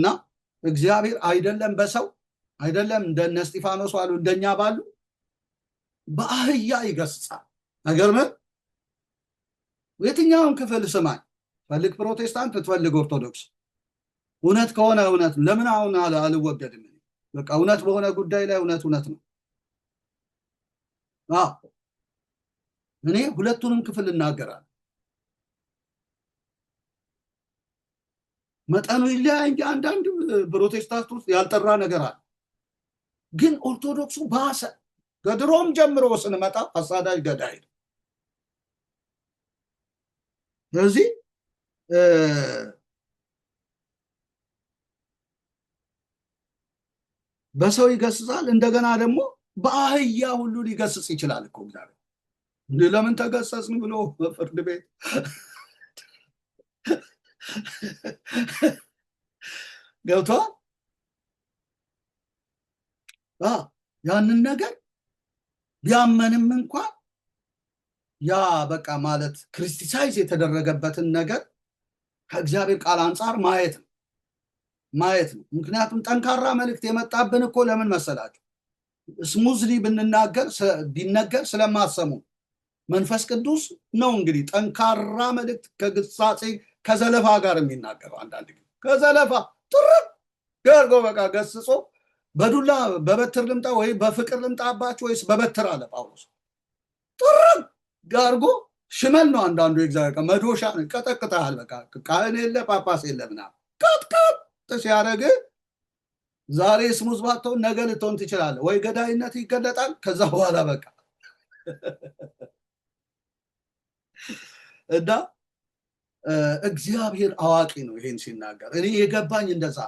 እና እግዚአብሔር አይደለም በሰው አይደለም እንደነ እስጢፋኖስ ዋሉ እንደኛ ባሉ በአህያ ይገስጻል። አይገርምም? የትኛውን ክፍል ስማኝ፣ ፈልግ ፕሮቴስታንት ትፈልግ ኦርቶዶክስ፣ እውነት ከሆነ እውነት ለምን አሁን አልወገድም? በቃ እውነት በሆነ ጉዳይ ላይ እውነት ነው። እኔ ሁለቱንም ክፍል እናገራለሁ። መጠኑ ይለያይ እንጂ አንዳንድ ፕሮቴስታንት ውስጥ ያልጠራ ነገር አለ። ግን ኦርቶዶክሱ ባሰ። ከድሮም ጀምሮ ስንመጣ አሳዳጅ ገዳይ ነው። ስለዚህ በሰው ይገስጻል፣ እንደገና ደግሞ በአህያ ሁሉ ሊገስጽ ይችላል እኮ እግዚአብሔር። ለምን ተገሰጽን ብሎ በፍርድ ቤት ገብቷል። ያንን ነገር ቢያመንም እንኳን ያ በቃ ማለት ክሪስቲሳይዝ የተደረገበትን ነገር ከእግዚአብሔር ቃል አንጻር ማየት ነው። ምክንያቱም ጠንካራ መልእክት የመጣብን እኮ ለምን መሰላችሁ? ስሙዝሊ ቢነገር ስለማሰሙ መንፈስ ቅዱስ ነው እንግዲህ ጠንካራ መልእክት ከግሳጼ ከዘለፋ ጋር የሚናገረው። አንዳንድ ጊዜ ከዘለፋ ጥርቅ ገርጎ በቃ ገስጾ በዱላ በበትር ልምጣ ወይ በፍቅር ልምጣባችሁ ወይስ በበትር አለ ጳውሎስ። ጥርቅ ጋርጎ ሽመል ነው አንዳንዱ የእግዚአብሔር ቃል መዶሻ ነው፣ ይቀጠቅጣል። በቃ ካህን የለ ጳጳስ የለ ምናምን ቀጥቀጥ ሲያደርግ ዛሬ ስሙዝ ባትሆን ነገ ልትሆን ትችላለህ። ወይ ገዳይነት ይገለጣል። ከዛ በኋላ በቃ እና እግዚአብሔር አዋቂ ነው ይሄን ሲናገር። እኔ የገባኝ እንደዛ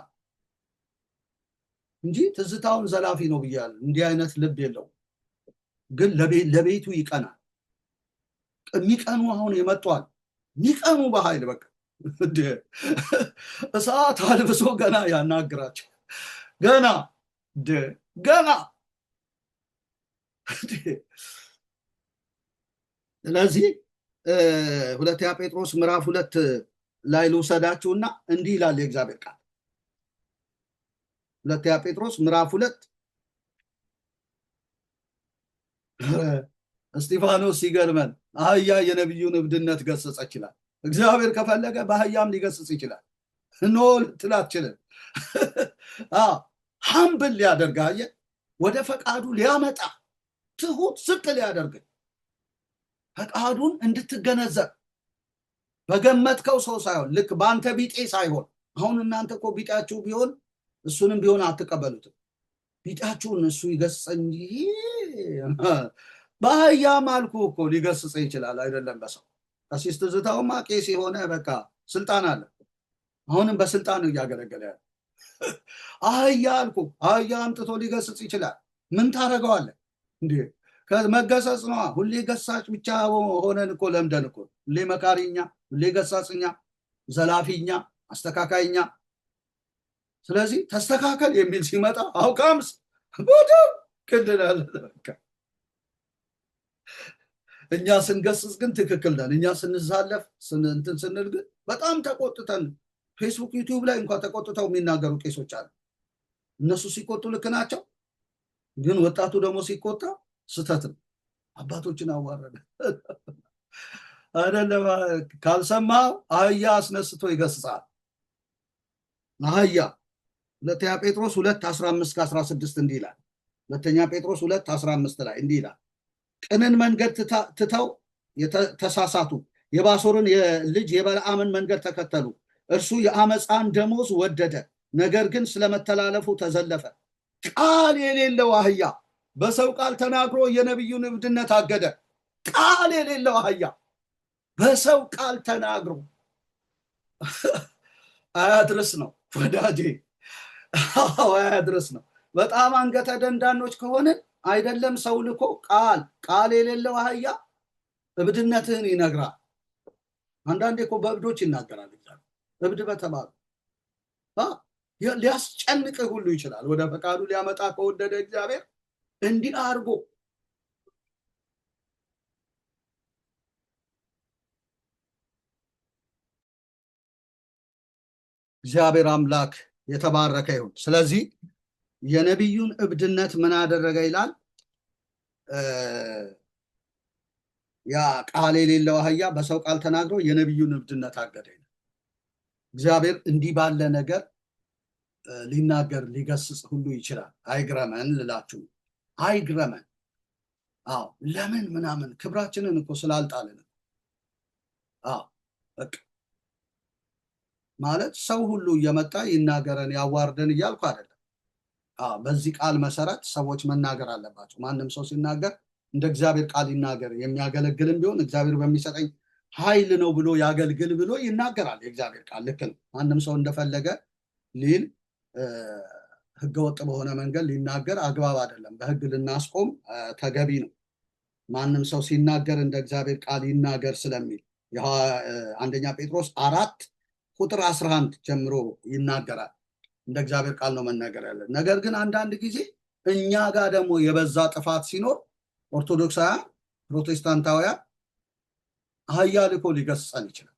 እንጂ ትዝታውን ዘላፊ ነው ብያለሁ። እንዲህ አይነት ልብ የለው፣ ግን ለቤቱ ይቀናል። የሚቀኑ አሁን የመጧል። የሚቀኑ በኃይል በቃ እሳት አልብሶ ገና ያናግራቸው ገና ስለዚህ ሁለተኛ ጴጥሮስ ምዕራፍ 2 ላይ ልውሰዳችሁና እንዲህ ይላል የእግዚአብሔር ቃል። ሁለተኛ ጴጥሮስ ምዕራፍ 2 እስጢፋኖስ ሲገርመን አህያ የነቢዩን እብድነት ገሰጸ ይችላል። እግዚአብሔር ከፈለገ በአህያም ሊገስጽ ይችላል። ኖ ልትል አትችልም። ሀምብል ሊያደርግ ወደ ፈቃዱ ሊያመጣ ትሁት ዝቅ ሊያደርግ ፈቃዱን እንድትገነዘብ በገመትከው ሰው ሳይሆን ልክ በአንተ ቢጤ ሳይሆን። አሁን እናንተ እኮ ቢጤያችሁ ቢሆን እሱንም ቢሆን አትቀበሉትም። ቢጤያችሁን እሱ ይገስጽ እንጂ በአህያም አልኩ እኮ ሊገስጽ ይችላል። አይደለም በሰው ቀሲስ ትዝታውማ ቄስ የሆነ በቃ ስልጣን አለ። አሁንም በስልጣን ነው እያገለገለ ያለ። አህያ አልኩ አህያ አምጥቶ ሊገስጽ ይችላል። ምን ታደርገዋለህ እንዴ? ከመገሰጽ ነው። ሁሌ ገሳጭ ብቻ ሆነን እኮ ለምደን እኮ ሁሌ መካሪኛ፣ ሁሌ ገሳጽኛ፣ ዘላፊኛ፣ አስተካካይኛ። ስለዚህ ተስተካከል የሚል ሲመጣ አውቃምስ ቦዶ ክልላለ። እኛ ስንገስጽ ግን ትክክል ነን። እኛ ስንዛለፍ እንትን ስንል ግን በጣም ተቆጥተን ፌስቡክ ዩቲዩብ ላይ እንኳን ተቆጥተው የሚናገሩ ቄሶች አሉ። እነሱ ሲቆጡ ልክ ናቸው፣ ግን ወጣቱ ደግሞ ሲቆጣ ስተት ነው። አባቶችን አዋረደ አይደለም። ካልሰማው አህያ አስነስቶ ይገስጻል። አህያ ሁለተኛ ጴጥሮስ 2:15-16 እንዲህ ይላል። ሁለተኛ ጴጥሮስ 2:15 ላይ እንዲህ ይላል፣ ቅንን መንገድ ትተው ተሳሳቱ፣ የባሶርን ልጅ የበለዓምን መንገድ ተከተሉ። እርሱ የአመፃን ደሞዝ ወደደ፣ ነገር ግን ስለመተላለፉ ተዘለፈ። ቃል የሌለው አህያ በሰው ቃል ተናግሮ የነቢዩን እብድነት አገደ። ቃል የሌለው አህያ በሰው ቃል ተናግሮ አያድርስ ነው ወዳጄ፣ አያድርስ ነው። በጣም አንገተ ደንዳኖች ከሆንን አይደለም ሰው ልኮ ቃል የሌለው አህያ እብድነትህን ይነግራል። አንዳንዴ እኮ በእብዶች ይናገራል። እብድ በተባሉ ሊያስጨንቅህ ሁሉ ይችላል። ወደ ፈቃዱ ሊያመጣ ከወደደ እግዚአብሔር እንዲህ አድርጎ እግዚአብሔር አምላክ የተባረከ ይሁን። ስለዚህ የነቢዩን እብድነት ምን አደረገ ይላል? ያ ቃል የሌለው አህያ በሰው ቃል ተናግሮ የነቢዩን እብድነት አገደ። እግዚአብሔር እንዲህ ባለ ነገር ሊናገር ሊገስጽ ሁሉ ይችላል። አይግረመን ልላችሁ፣ አይግረመን። አዎ ለምን ምናምን ክብራችንን እኮ ስላልጣልን። አዎ በቃ ማለት ሰው ሁሉ እየመጣ ይናገረን ያዋርደን እያልኩ አይደለም። በዚህ ቃል መሰረት ሰዎች መናገር አለባቸው። ማንም ሰው ሲናገር እንደ እግዚአብሔር ቃል ይናገር። የሚያገለግልም ቢሆን እግዚአብሔር በሚሰጠኝ ኃይል ነው ብሎ ያገልግል ብሎ ይናገራል። የእግዚአብሔር ቃል ልክ ነው። ማንም ሰው እንደፈለገ ሊል ህገወጥ በሆነ መንገድ ሊናገር አግባብ አይደለም። በህግ ልናስቆም ተገቢ ነው። ማንም ሰው ሲናገር እንደ እግዚአብሔር ቃል ይናገር ስለሚል አንደኛ ጴጥሮስ 4:11 ጀምሮ ይናገራል። እንደ እግዚአብሔር ቃል ነው መናገር ያለን። ነገር ግን አንዳንድ ጊዜ እኛ ጋር ደግሞ የበዛ ጥፋት ሲኖር ኦርቶዶክሳውያን፣ ፕሮቴስታንታውያን አህያ ልኮ ሊገስጸን ይችላል።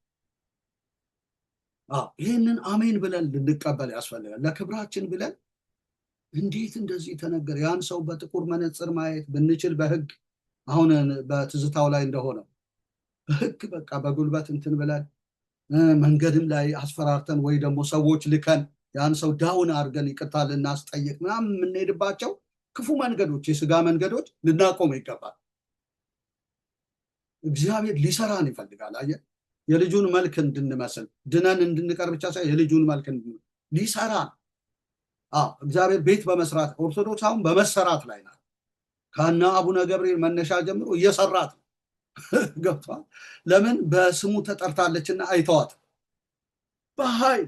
ይህንን አሜን ብለን ልንቀበል ያስፈልጋል። ለክብራችን ብለን እንዴት እንደዚህ ተነገረ? ያን ሰው በጥቁር መነጽር ማየት ብንችል በህግ አሁን በትዝታው ላይ እንደሆነው በህግ በቃ በጉልበት እንትን ብለን መንገድም ላይ አስፈራርተን ወይ ደግሞ ሰዎች ልከን ያን ሰው ዳውን አድርገን ይቅርታ ልናስጠይቅ ምናምን የምንሄድባቸው ክፉ መንገዶች፣ የስጋ መንገዶች ልናቆም ይገባል። እግዚአብሔር ሊሰራን ይፈልጋል። አየህ፣ የልጁን መልክ እንድንመስል ድነን እንድንቀር ብቻ ሳይሆን የልጁን መልክ ሊሰራን። እግዚአብሔር ቤት በመስራት ኦርቶዶክስ አሁን በመሰራት ላይ ናት። ከና አቡነ ገብርኤል መነሻ ጀምሮ እየሰራት ነው። ገብቷል። ለምን? በስሙ ተጠርታለችና አይተዋት። በኃይል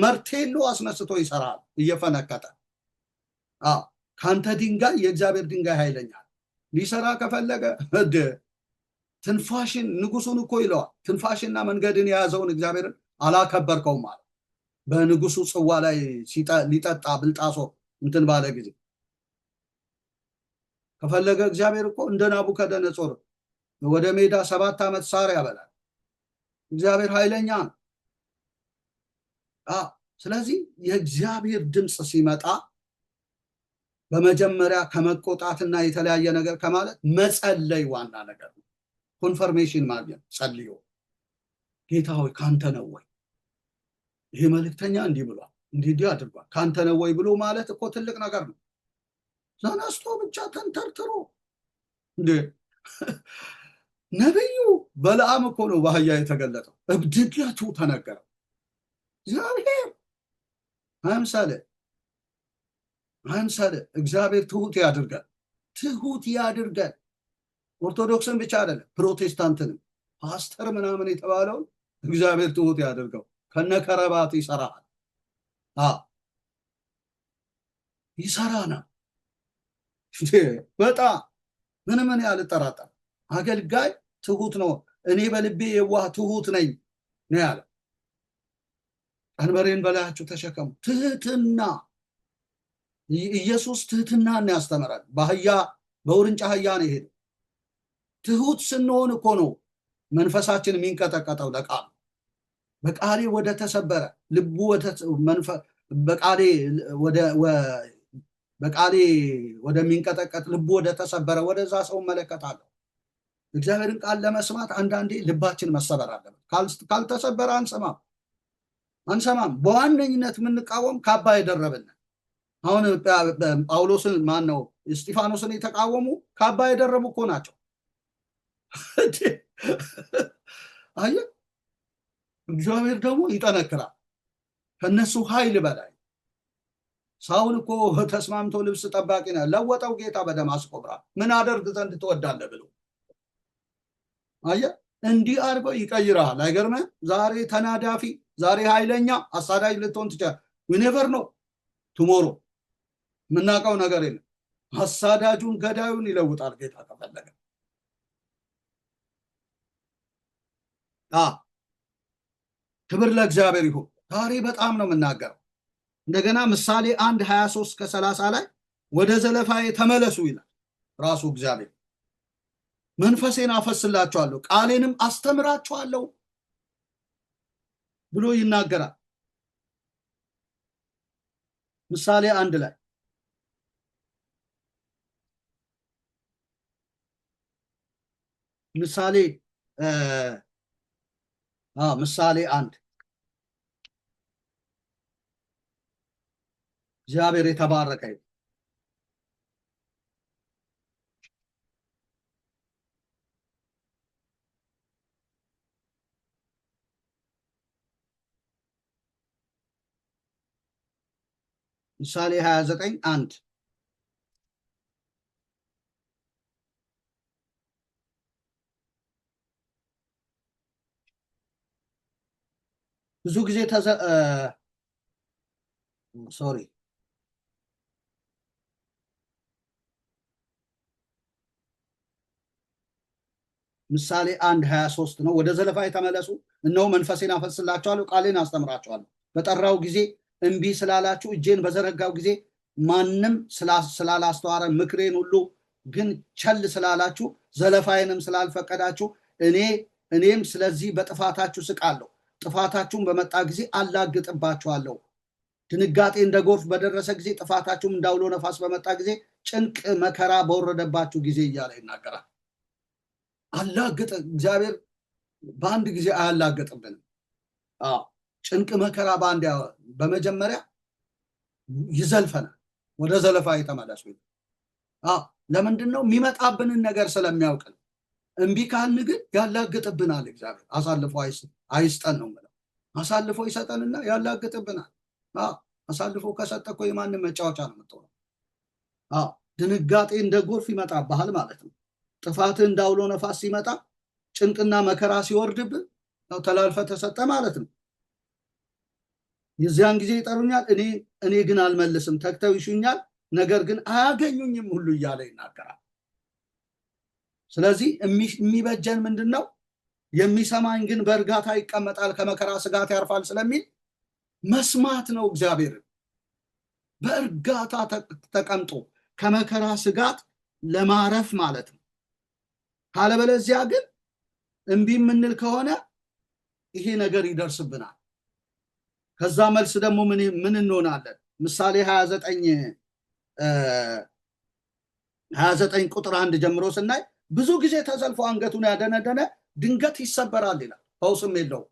መርቴሎ አስነስቶ ይሰራል እየፈነከተ። ከአንተ ድንጋይ የእግዚአብሔር ድንጋይ ኃይለኛል። ሊሰራ ከፈለገ ትንፋሽን ንጉሱን እኮ ይለዋል። ትንፋሽና መንገድን የያዘውን እግዚአብሔርን አላከበርከውም ማለት በንጉሱ ጽዋ ላይ ሊጠጣ ብልጣሶር እንትን ባለ ጊዜ ከፈለገ እግዚአብሔር እኮ እንደ ናቡከደነጾር ወደ ሜዳ 7 ዓመት ሳር ያበላል። እግዚአብሔር ኃይለኛ ነው። ስለዚህ የእግዚአብሔር ድምፅ ሲመጣ በመጀመሪያ ከመቆጣትና የተለያየ ነገር ከማለት መጸለይ ዋና ነገር ነው። ኮንፈርሜሽን ማግኘት፣ ጸልዮ ጌታ ሆይ ካንተ ነው ወይ? ይሄ መልእክተኛ እንዲህ ብሏል፣ እንዲህ አድርጓል፣ ካንተ ነው ወይ ብሎ ማለት እኮ ትልቅ ነገር ነው። ተነስቶ ብቻ ተንተርትሮ እንዴ! ነብዩ በለዓም እኮ ነው በአህያ የተገለጠው። እብድነቱ ተነገረው። እግዚአብሔር አይምሰል። እግዚአብሔር ትሁት ያድርገን፣ ትሁት ያድርገን። ኦርቶዶክስን ብቻ አይደለም ፕሮቴስታንትንም ፓስተር ምናምን የተባለውን እግዚአብሔር ትሁት ያድርገው። ከነከረባት ይሰራል፣ ይሰራናል። በጣም ምን ያልጠራጠር አገልጋይ ትሁት ነው። እኔ በልቤ የዋህ ትሁት ነኝ ነው ያለ። ቀንበሬን በላያችሁ ተሸከሙ። ትህትና፣ ኢየሱስ ትህትናን ያስተምራል። በውርንጫ አህያ ነው የሄደው። ትሁት ስንሆን እኮ ነው መንፈሳችን የሚንቀጠቀጠው ለቃሉ። በቃሌ ወደ ተሰበረ ልቡ በቃሌ ወደሚንቀጠቀጥ ልቡ ወደ ተሰበረ ወደዛ ሰው እመለከታለሁ። እግዚአብሔርን ቃል ለመስማት አንዳንዴ ልባችን መሰበር አለበት። ካልተሰበረ አንሰማም። በዋነኝነት የምንቃወም ካባ የደረብን። አሁን ጳውሎስን ማነው እስጢፋኖስን የተቃወሙ ካባ የደረቡ እኮ ናቸው። አየህ፣ እግዚአብሔር ደግሞ ይጠነክራል ከነሱ ኃይል በላይ። ሳውል እኮ ተስማምቶ ልብስ ጠባቂ ነው ለወጠው ጌታ በደማስቆ ብርሃን። ምን አደርግ ዘንድ ትወዳለህ ብሎ አየህ፣ እንዲህ አድርገው ይቀይራል። አይገርምህ? ዛሬ ተናዳፊ፣ ዛሬ ኃይለኛ አሳዳጅ ልትሆን ትችላለህ። ኔቨር ነው ቱሞሮ። የምናውቀው ነገር የለም። አሳዳጁን ገዳዩን ይለውጣል ጌታ ከፈለገ። ክብር ለእግዚአብሔር ይሁን። ዛሬ በጣም ነው የምናገረው። እንደገና ምሳሌ 1:23-30 ላይ ወደ ዘለፋዬ ተመለሱ ይላል ራሱ እግዚአብሔር። መንፈሴን አፈስላችኋለሁ ቃሌንም አስተምራችኋለሁ ብሎ ይናገራል። ምሳሌ 1 ላይ ምሳሌ ምሳሌ 1 እግዚአብሔር የተባረከ ይሁን። ምሳሌ 29 1 ብዙ ጊዜ ሶሪ ምሳሌ 1 23 ነው። ወደ ዘለፋ የተመለሱ እነሆ መንፈሴን አፈስላችኋለሁ፣ ቃሌን አስተምራችኋለሁ። በጠራው ጊዜ እምቢ ስላላችሁ፣ እጄን በዘረጋው ጊዜ ማንም ስላላስተዋረ፣ ምክሬን ሁሉ ግን ቸል ስላላችሁ፣ ዘለፋዬንም ስላልፈቀዳችሁ፣ እኔም ስለዚህ በጥፋታችሁ ስቃለሁ። ጥፋታችሁም በመጣ ጊዜ አላግጥባችኋለሁ። ድንጋጤ እንደ ጎርፍ በደረሰ ጊዜ፣ ጥፋታችሁም እንዳውሎ ነፋስ በመጣ ጊዜ፣ ጭንቅ መከራ በወረደባችሁ ጊዜ እያለ ይናገራል። አላግጥ እግዚአብሔር በአንድ ጊዜ አያላግጥብንም። ጭንቅ መከራ በአንድ በመጀመሪያ ይዘልፈናል። ወደ ዘለፋ የተመለሱ ለምንድን ነው? የሚመጣብንን ነገር ስለሚያውቅ ነው። እምቢ ካልን ግን ያላግጥብናል። እግዚአብሔር አሳልፎ አይስጠን ነው የምለው። አሳልፎ ይሰጠንና ያላግጥብናል። አሳልፎ ከሰጠ እኮ የማንም መጫወቻ ነው የምትሆነው። ድንጋጤ እንደ ጎርፍ ይመጣብሃል ማለት ነው። ጥፋትህ እንዳውሎ ነፋስ ሲመጣ፣ ጭንቅና መከራ ሲወርድብህ ተላልፈ ተሰጠ ማለት ነው። የዚያን ጊዜ ይጠሩኛል፣ እኔ ግን አልመልስም። ተግተው ይሹኛል፣ ነገር ግን አያገኙኝም ሁሉ እያለ ይናገራል። ስለዚህ የሚበጀን ምንድን ነው? የሚሰማኝ ግን በእርጋታ ይቀመጣል፣ ከመከራ ስጋት ያርፋል ስለሚል መስማት ነው። እግዚአብሔርን በእርጋታ ተቀምጦ ከመከራ ስጋት ለማረፍ ማለት ነው። ካለበለዚያ ግን እምቢ የምንል ከሆነ ይሄ ነገር ይደርስብናል። ከዛ መልስ ደግሞ ምን እንሆናለን? ምሳሌ 29 ቁጥር 1 ጀምሮ ስናይ ብዙ ጊዜ ተዘልፎ አንገቱን ያደነደነ ድንገት ይሰበራል ይላል። ፈውስም የለውም።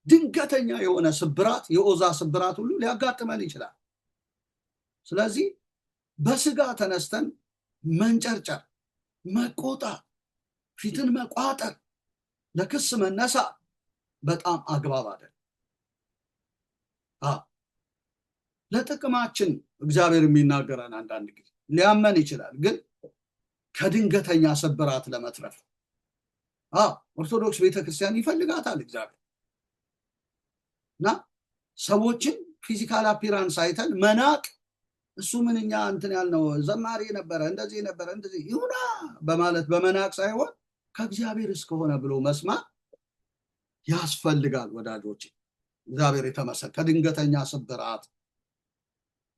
ድንገተኛ የሆነ ስብራት፣ የኦዛ ስብራት ሁሉ ሊያጋጥመን ይችላል። ስለዚህ በስጋ ተነስተን መንጨርጨር፣ መቆጣት፣ ፊትን መቋጠር፣ ለክስ መነሳ በጣም አግባብ አይደለም። ለጥቅማችን እግዚአብሔር የሚናገረን አንዳንድ ጊዜ ሊያመን ይችላል፣ ግን ከድንገተኛ ስብራት ለመትረፍ ኦርቶዶክስ ቤተክርስቲያን ይፈልጋታል እግዚአብሔር እና ሰዎችን ፊዚካል አፒራንስ አይተን መናቅ፣ እሱ ምንኛ እንትን ያልነው ዘማሪ ነበረ እንደዚህ ነበረ እንደዚህ ይሁና በማለት በመናቅ ሳይሆን ከእግዚአብሔር እስከሆነ ብሎ መስማት ያስፈልጋል። ወዳጆች እግዚአብሔር የተመሰገነ። ከድንገተኛ ስብራት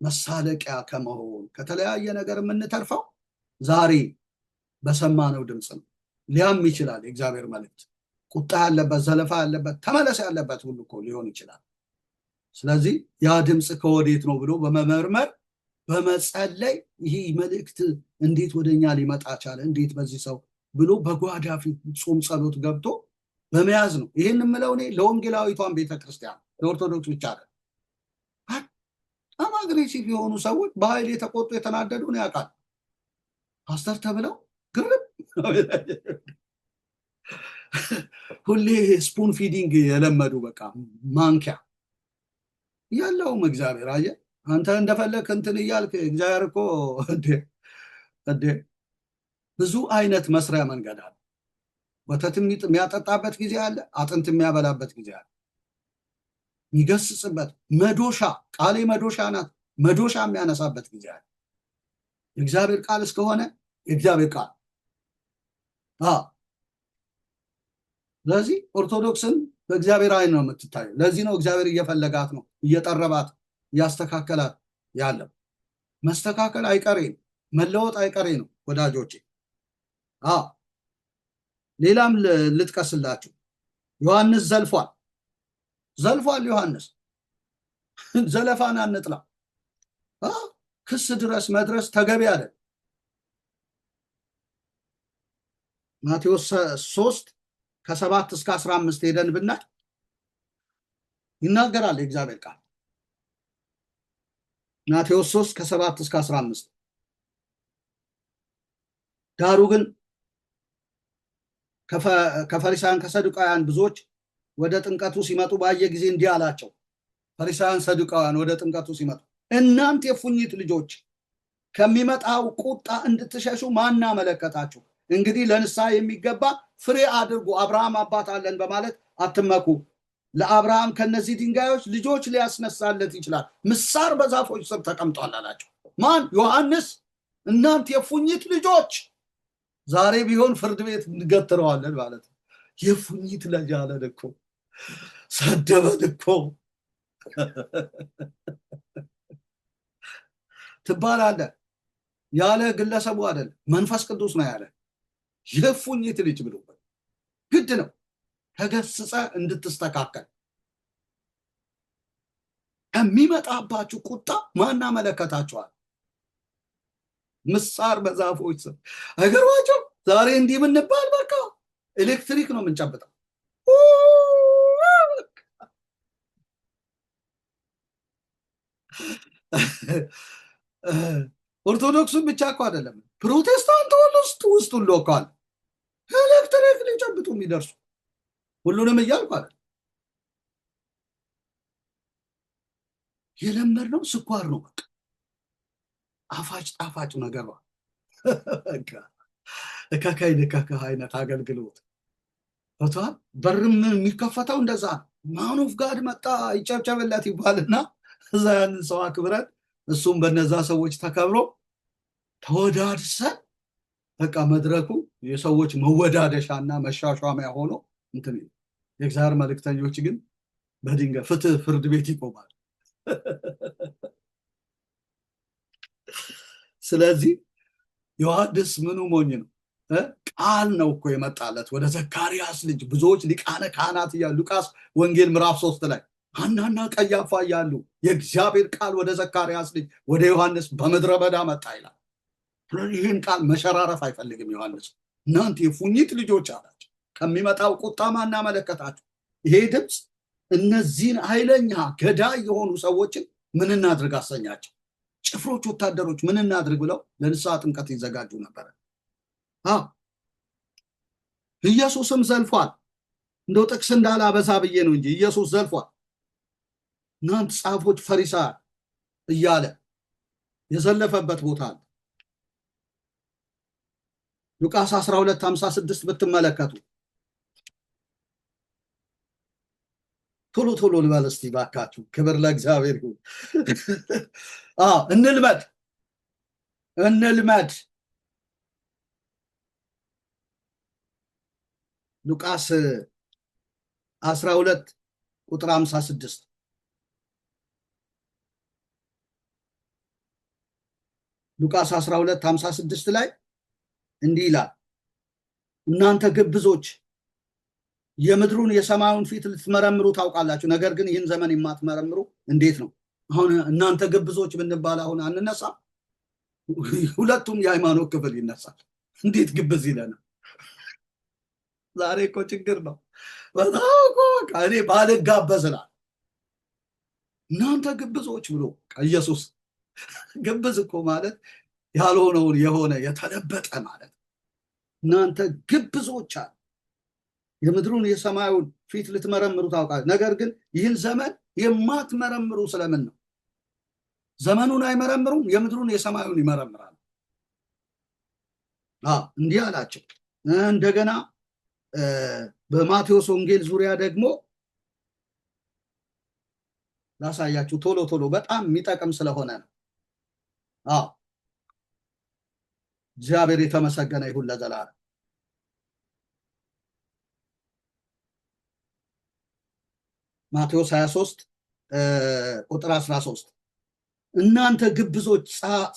መሳለቂያ ከመሆን ከተለያየ ነገር የምንተርፈው ዛሬ በሰማነው ድምፅ ነው። ሊያም ይችላል የእግዚአብሔር መልእክት፣ ቁጣ ያለበት፣ ዘለፋ ያለበት፣ ተመለስ ያለበት ሁሉ እኮ ሊሆን ይችላል። ስለዚህ ያ ድምፅ ከወዴት ነው ብሎ በመመርመር በመጸለይ ይህ መልእክት እንዴት ወደኛ ሊመጣ ቻለ፣ እንዴት በዚህ ሰው ብሎ በጓዳ ፊት ጾም ጸሎት ገብቶ በመያዝ ነው። ይህን የምለው እኔ ለወንጌላዊቷን ቤተክርስቲያን ለኦርቶዶክስ ብቻ አይደለም። በጣም አግሬሲቭ የሆኑ ሰዎች በኃይል የተቆጡ የተናደዱ ነው ያውቃል። ፓስተር ተብለው ግርም ሁሌ ስፑን ፊዲንግ የለመዱ በቃ ማንኪያ ያለውም እግዚአብሔር አየ አንተ እንደፈለክ እንትን እያልክ እግዚአብሔር እኮ እንዴ ብዙ አይነት መስሪያ መንገድ አለ። ወተት የሚያጠጣበት ጊዜ አለ፣ አጥንት የሚያበላበት ጊዜ አለ፣ የሚገስጽበት መዶሻ፣ ቃሌ መዶሻ ናት፣ መዶሻ የሚያነሳበት ጊዜ አለ። የእግዚአብሔር ቃል እስከሆነ የእግዚአብሔር ቃል ስለዚህ ኦርቶዶክስን በእግዚአብሔር አይን ነው የምትታየው። ለዚህ ነው እግዚአብሔር እየፈለጋት ነው፣ እየጠረባት እያስተካከላት ያለው። መስተካከል አይቀሬ ነው፣ መለወጥ አይቀሬ ነው ወዳጆቼ። ሌላም ልጥቀስላችሁ። ዮሐንስ ዘልፏል። ዮሐንስ ዘለፋን አንጥላ። ክስ ድረስ መድረስ ተገቢ አይደል። ማቴዎስ 3 ከ7 እስከ 15 ሄደን ብናይ ይናገራል የእግዚአብሔር ቃል። ማቴዎስ 3 ከ7 እስከ 15 ዳሩ ግን ከፈሪሳውያን ከሰዱቃውያን ብዙዎች ወደ ጥምቀቱ ሲመጡ ባየ ጊዜ እንዲህ አላቸው። ፈሪሳውያን ሰዱቃውያን ወደ ጥምቀቱ ሲመጡ እናንተ የፉኝት ልጆች ከሚመጣው ቁጣ እንድትሸሹ ማን አመለከታችሁ? እንግዲህ ለንስሐ የሚገባ ፍሬ አድርጉ። አብርሃም አባት አለን በማለት አትመኩ። ለአብርሃም ከነዚህ ድንጋዮች ልጆች ሊያስነሳለት ይችላል። ምሳር በዛፎች ስር ተቀምጧል አላቸው። ማን? ዮሐንስ። እናንተ የፉኝት ልጆች። ዛሬ ቢሆን ፍርድ ቤት እንገትረዋለን ማለት ነው። የፉኝት ልጅ አለን እኮ፣ ሰደበን እኮ ትባላለህ ያለ ግለሰቡ አይደል፣ መንፈስ ቅዱስ ነው ያለ። የፉኝት ልጅ ብሎ ግድ ነው ተገስጸ እንድትስተካከል። ከሚመጣባችሁ ቁጣ ማን አመለከታችኋል? ምሳር በዛፎች ስር። አይገርማቸው? ዛሬ እንዲህ ብንባል በቃ ኤሌክትሪክ ነው የምንጨብጠው። ኦርቶዶክሱን ብቻ እኮ አይደለም፣ ፕሮቴስታንት ውስጥ ሁሉ እኮ አለ ኤሌክትሪክ ሊጨብጡ የሚደርሱ። ሁሉንም እያልኩ አይደለም። የለመድነው ስኳር ነው በቃ አፋጭ ጣፋጭ ነገር ነው። ከካይ አይነት አገልግሎት ወጣን። በርም የሚከፈተው እንደዛ ነው። ማን ኦፍ ጋድ መጣ ይጨብጨብለት ይባልና እዛ ያንን ሰው አክብረን እሱም በነዛ ሰዎች ተከብሮ ተወዳድሰን በቃ መድረኩ የሰዎች መወዳደሻና መሻሻሚያ ሆኖ እንትን። የእግዚአብሔር መልእክተኞች ግን በድንጋይ ፍትህ ፍርድ ቤት ይቆማል። ስለዚህ ዮሐንስ ምኑ ሞኝ ነው? ቃል ነው እኮ የመጣለት ወደ ዘካርያስ ልጅ። ብዙዎች ሊቃነ ካህናት እያሉ ሉቃስ ወንጌል ምዕራፍ 3 ላይ ሐናና ቀያፋ እያሉ የእግዚአብሔር ቃል ወደ ዘካርያስ ልጅ ወደ ዮሐንስ በምድረ በዳ መጣ ይላል። ይህን ቃል መሸራረፍ አይፈልግም ዮሐንስ። እናንተ የፉኝት ልጆች አላቸው፣ ከሚመጣው ቁጣ ማን አመለከታችሁ? ይሄ ድምፅ እነዚህን ኃይለኛ ገዳይ የሆኑ ሰዎችን ምን እናድርግ አሰኛቸው። ጭፍሮች ወታደሮች ምን እናድርግ ብለው ለንስሐ ጥምቀት ይዘጋጁ ነበር። ኢየሱስም ዘልፏል። እንደው ጥቅስ እንዳላበዛ ብዬ ነው እንጂ ኢየሱስ ዘልፏል። እናንተ ጻፎች ፈሪሳውያን እያለ የዘለፈበት ቦታ አለ። ሉቃስ 12:56 ብትመለከቱ ቶሎ ቶሎ ልበል እስቲ ባካችሁ። ክብር ለእግዚአብሔር ይሁን። እንልመድ። ሉቃስ 12:56 ሉቃስ 12:56 ላይ እንዲህ ይላል፣ እናንተ ግብዞች የምድሩን የሰማዩን ፊት ልትመረምሩ ታውቃላችሁ፣ ነገር ግን ይህን ዘመን የማትመረምሩ እንዴት ነው? አሁን እናንተ ግብዞች ብንባል አሁን አንነሳ? ሁለቱም የሃይማኖት ክፍል ይነሳል። እንዴት ግብዝ ይለናል? ዛሬ እኮ ችግር ነው። በጣም እኮ እኔ ባልጋበዝላል እናንተ ግብዞች ብሎ ኢየሱስ። ግብዝ እኮ ማለት ያልሆነውን የሆነ የተለበጠ ማለት። እናንተ ግብዞች አለ የምድሩን የሰማዩን ፊት ልትመረምሩ ታውቃላችሁ፣ ነገር ግን ይህን ዘመን የማትመረምሩ ስለምን ነው? ዘመኑን አይመረምሩም፣ የምድሩን የሰማዩን ይመረምራሉ። እንዲህ አላቸው። እንደገና በማቴዎስ ወንጌል ዙሪያ ደግሞ ላሳያችሁ ቶሎ ቶሎ፣ በጣም የሚጠቅም ስለሆነ ነው። እግዚአብሔር የተመሰገነ ይሁን ለዘላለም። ማቴዎስ 23:13 እናንተ ግብዞች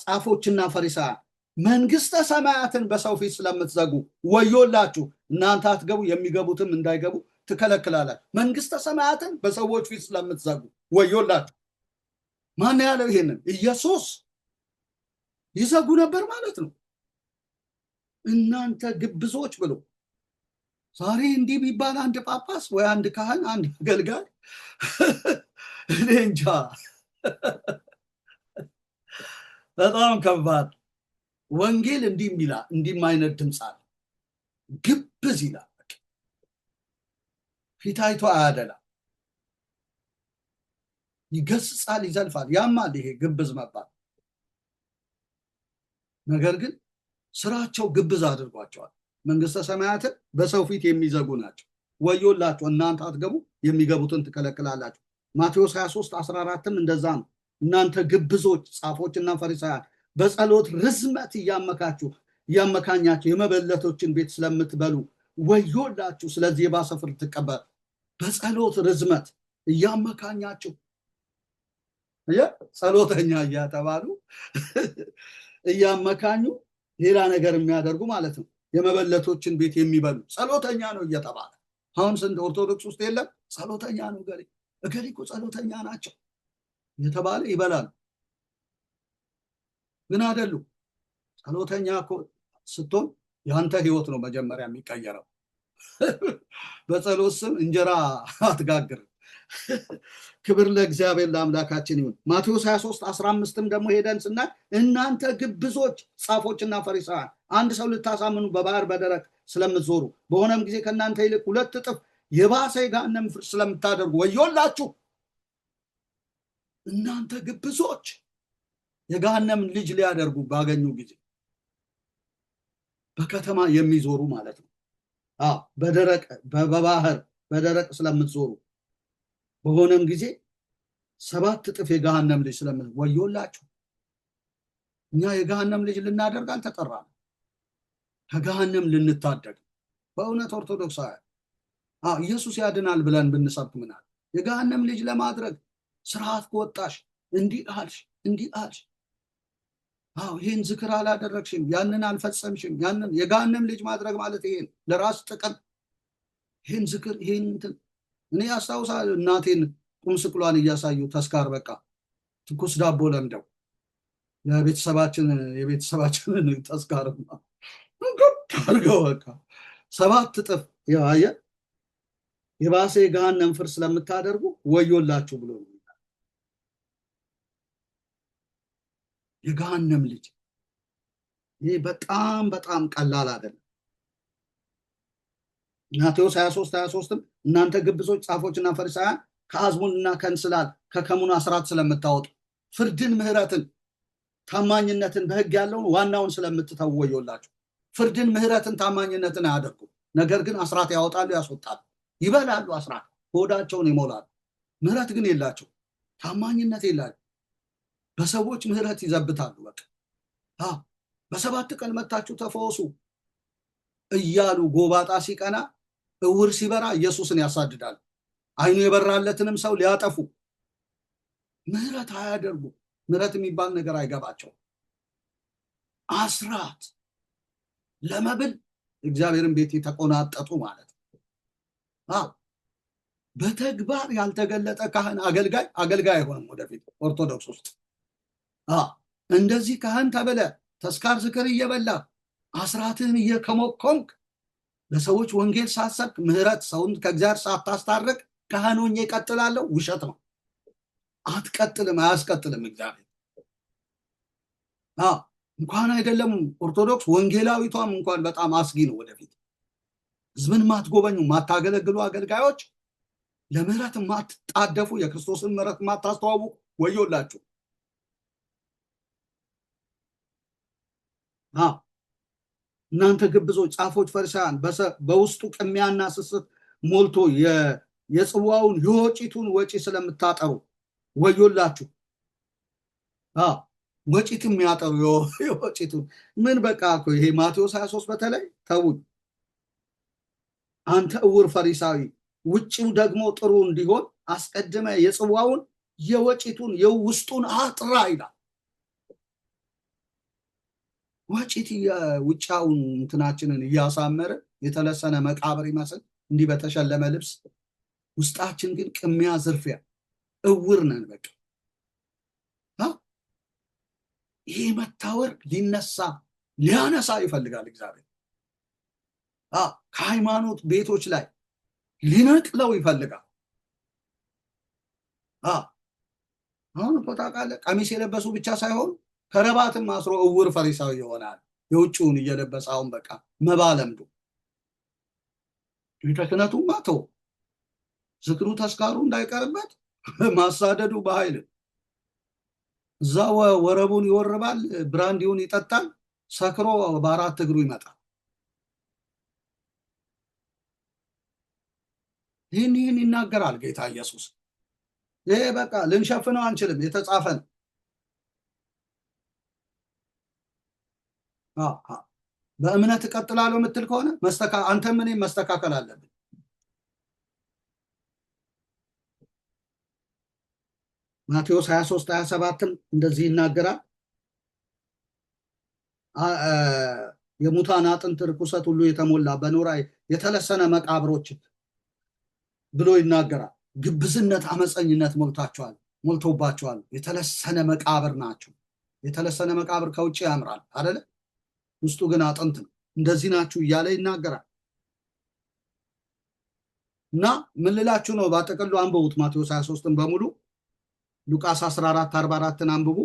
ጻፎችና ፈሪሳውያን መንግስተ ሰማያትን በሰው ፊት ስለምትዘጉ ወዮላችሁ። እናንተ አትገቡ፣ የሚገቡትም እንዳይገቡ ትከለክላላችሁ። መንግስተ ሰማያትን በሰዎች ፊት ስለምትዘጉ ወዮላችሁ። ማን ያለው ይሄንን? ኢየሱስ። ይዘጉ ነበር ማለት ነው። እናንተ ግብዞች ብሎ ዛሬ እንዲህ ቢባል አንድ ጳጳስ ወይ አንድ ካህን አንድ አገልጋይ እኔ እንጃ በጣም ከባድ። ወንጌል እንዲህ ይላል፣ እንዲህ አይነት ድምፅ አለ። ግብዝ ይላል። ፊታይቶ አያደላ፣ ይገስጻል፣ ይዘልፋል፣ ያማል። ይሄ ግብዝ መባል ነገር ግን ስራቸው ግብዝ አድርጓቸዋል። መንግስተ ሰማያትን በሰው ፊት የሚዘጉ ናቸው። ወዮላችሁ እናንተ አትገቡ፣ የሚገቡትን ትከለክላላችሁ። ማቴዎስ 23:14ም እንደዛ ነው። እናንተ ግብዞች ጻፎችና ፈሪሳውያን በጸሎት ርዝመት እያመካኛችሁ የመበለቶችን ቤት ስለምትበሉ ወዮላችሁ፣ ስለዚህ የባሰ ፍርድ ትቀበሉ። በጸሎት ርዝመት እያመካኛችሁ ጸሎተኛ እያተባሉ እያመካኙ ሌላ ነገር የሚያደርጉ ማለት ነው። የመበለቶችን ቤት የሚበሉ ጸሎተኛ ነው እየተባለ አሁን ስንት ኦርቶዶክስ ውስጥ የለም ጸሎተኛ ነው እገሌ እኮ ጸሎተኛ ናቸው እየተባለ ይበላሉ። ግን አይደሉ። ጸሎተኛ እኮ ስትሆን ያንተ ህይወት ነው መጀመሪያ የሚቀየረው። በጸሎት ስም እንጀራ አትጋግር። ክብር ለእግዚአብሔር ለአምላካችን ይሁን። ማቴዎስ 23:15ም ደግሞ ሄደን ስናይ እናንተ ግብዞች ጻፎችና ፈሪሳውያን አንድ ሰው ልታሳምኑ በባህር በደረቅ ስለምትዞሩ በሆነም ጊዜ ከእናንተ ይልቅ 2 እጥፍ የባሰ የገሃነም ፍርድ ስለምታደርጉ ወዮላችሁ። እናንተ ግብዞች የገሃነም ልጅ ሊያደርጉ ባገኙ ጊዜ በከተማ የሚዞሩ ማለት ነው። በደረቅ በባህር በደረቅ ስለምትዞሩ በሆነም ጊዜ 7 እጥፍ የገሃነም ልጅ ወዮላችሁ። እኛ የገሃነም ልጅ ልናደርግ አልተጠራንም፣ ከገሃነም ልንታደግ። በእውነት ኦርቶዶክሳውያን ኢየሱስ ያድናል ብለን ብንሰብክ ምናል? የገሃነም ልጅ ለማድረግ ስርዓት ከወጣሽ እንዲህ አልሽ፣ ይህን ዝክር አላደረግሽም፣ ያንን አልፈጸምሽም፣ ያንን የገሃነም ልጅ ማድረግ ማለት ይሄን ለራስ ጥቅም፣ ይህን ዝክር ይሄን እንትን እኔ አስታውሳለሁ እናቴን ቁምስቅሏን እያሳዩ ተስካር በቃ ትኩስ ዳቦ ለምደው የቤተሰባችንን ተስካር አድርገው በቃ 7 እጥፍ የባሰ የገሃነም ፍርድ ስለምታደርጉ ወዮላችሁ ብሎ ነው። የገሃነም ልጅ ይህ በጣም በጣም ቀላል አይደለም። ማቴዎስ 23:23ም እናንተ ግብዞች ጻፎችና ፈሪሳውያን ከአዝሙድና ከእንስላል ከከሙን አስራት ስለምታወጡ ፍርድን፣ ምህረትን፣ ታማኝነትን በህግ ያለውን ዋናውን ስለምትተው ወዮላችሁ። ፍርድን፣ ምህረትን፣ ታማኝነትን አያደርጉ፣ ነገር ግን አስራት ያወጣሉ፣ ያስወጣሉ፣ ይበላሉ፣ አስራት ሆዳቸውን ይሞላሉ። ምህረት ግን የላቸው፣ ታማኝነት የላቸው። በሰዎች ምህረት ይዘብታሉ። በቃ በ7 ቀን መታችሁ ተፈወሱ እያሉ ጎባጣ ሲቀና እውር ሲበራ ኢየሱስን ያሳድዳሉ። አይኑ የበራለትንም ሰው ሊያጠፉ ምህረት አያደርጉ። ምህረት የሚባል ነገር አይገባቸው። አስራት ለመብል እግዚአብሔርን ቤት የተቆናጠጡ ማለት ነው። በተግባር ያልተገለጠ ካህን አገልጋይ አይሆንም ወደፊት ኦርቶዶክስ ውስጥ። እንደዚህ ካህን ተብለ ተስካር ዝክር እየበላ አስራትህን እየከሞኮንክ ለሰዎች ወንጌል ሳትሰብክ ምህረት ሰውን ከእግዚአብሔር ሳታስታርቅ ካህን ሆኜ እቀጥላለሁ፣ ውሸት ነው። አትቀጥልም፣ አያስቀጥልም እግዚአብሔር። እንኳን አይደለም ኦርቶዶክስ ወንጌላዊቷም እንኳን በጣም አስጊ ነው ወደፊት። ህዝብን ማትጎበኙ ማታገለግሉ አገልጋዮች፣ ለምህረት ማትጣደፉ፣ የክርስቶስን ምህረት ማታስተዋውቁ ወዮላችሁ። እናንተ ግብዞች ጻፎች ፈሪሳውያን በውስጡ ቅሚያና ስስት ሞልቶ የጽዋውን የወጪቱን ወጪ ስለምታጠሩ ወዮላችሁ። ወጪት የሚያጠሩ የወጪቱን ምን በቃ እኮ ይሄ ማቴዎስ 23 በተለይ ተውኝ። አንተ እውር ፈሪሳዊ ውጭው ደግሞ ጥሩ እንዲሆን አስቀድመ የጽዋውን የወጪቱን የውስጡን አጥራ ይላል። ወጪት የውጫውን እንትናችንን እያሳመረ የተለሰነ መቃብር ይመስል እንዲህ በተሸለመ ልብስ፣ ውስጣችን ግን ቅሚያ ዝርፊያ፣ እውር ነን በቃ። ይሄ መታወር ሊነሳ ሊያነሳ ይፈልጋል እግዚአብሔር። ከሃይማኖት ቤቶች ላይ ሊነቅለው ይፈልጋል። አሁን እኮ ታውቃለህ፣ ቀሚስ የለበሱ ብቻ ሳይሆን ከረባትም አስሮ እውር ፈሪሳዊ ይሆናል። የውጭውን እየለበሰ አሁን በቃ መባ ለምዶ ቤተ ክህነቱን ማቶ ዝክሩ ተስካሩ እንዳይቀርበት ማሳደዱ በኃይል እዛ ወረቡን ይወርባል፣ ብራንዲውን ይጠጣል፣ ሰክሮ በአራት እግሩ ይመጣል። ይህን ይናገራል ጌታ ኢየሱስ። ይሄ በቃ ልንሸፍነው አንችልም፣ የተጻፈ ነው። በእምነት እቀጥላለሁ የምትል ከሆነ አንተም እኔም መስተካከል አለብን። ማቴዎስ 23:27 እንደዚህ ይናገራል። የሙታን አጥንት ርኩሰት ሁሉ የተሞላ በኖራ የተለሰነ መቃብሮች ብሎ ይናገራል። ግብዝነት፣ አመፀኝነት ሞልቶባቸዋል። የተለሰነ መቃብር ናቸው። የተለሰነ መቃብር ከውጭ ያምራል አይደለ? ውስጡ ግን አጥንት ነው። እንደዚህ ናችሁ እያለ ይናገራል። እና ምን ልላችሁ ነው? በጥቅሉ አንብቡት ማቴዎስ 23ን በሙሉ፣ ሉቃስ 14:44ን አንብቡ።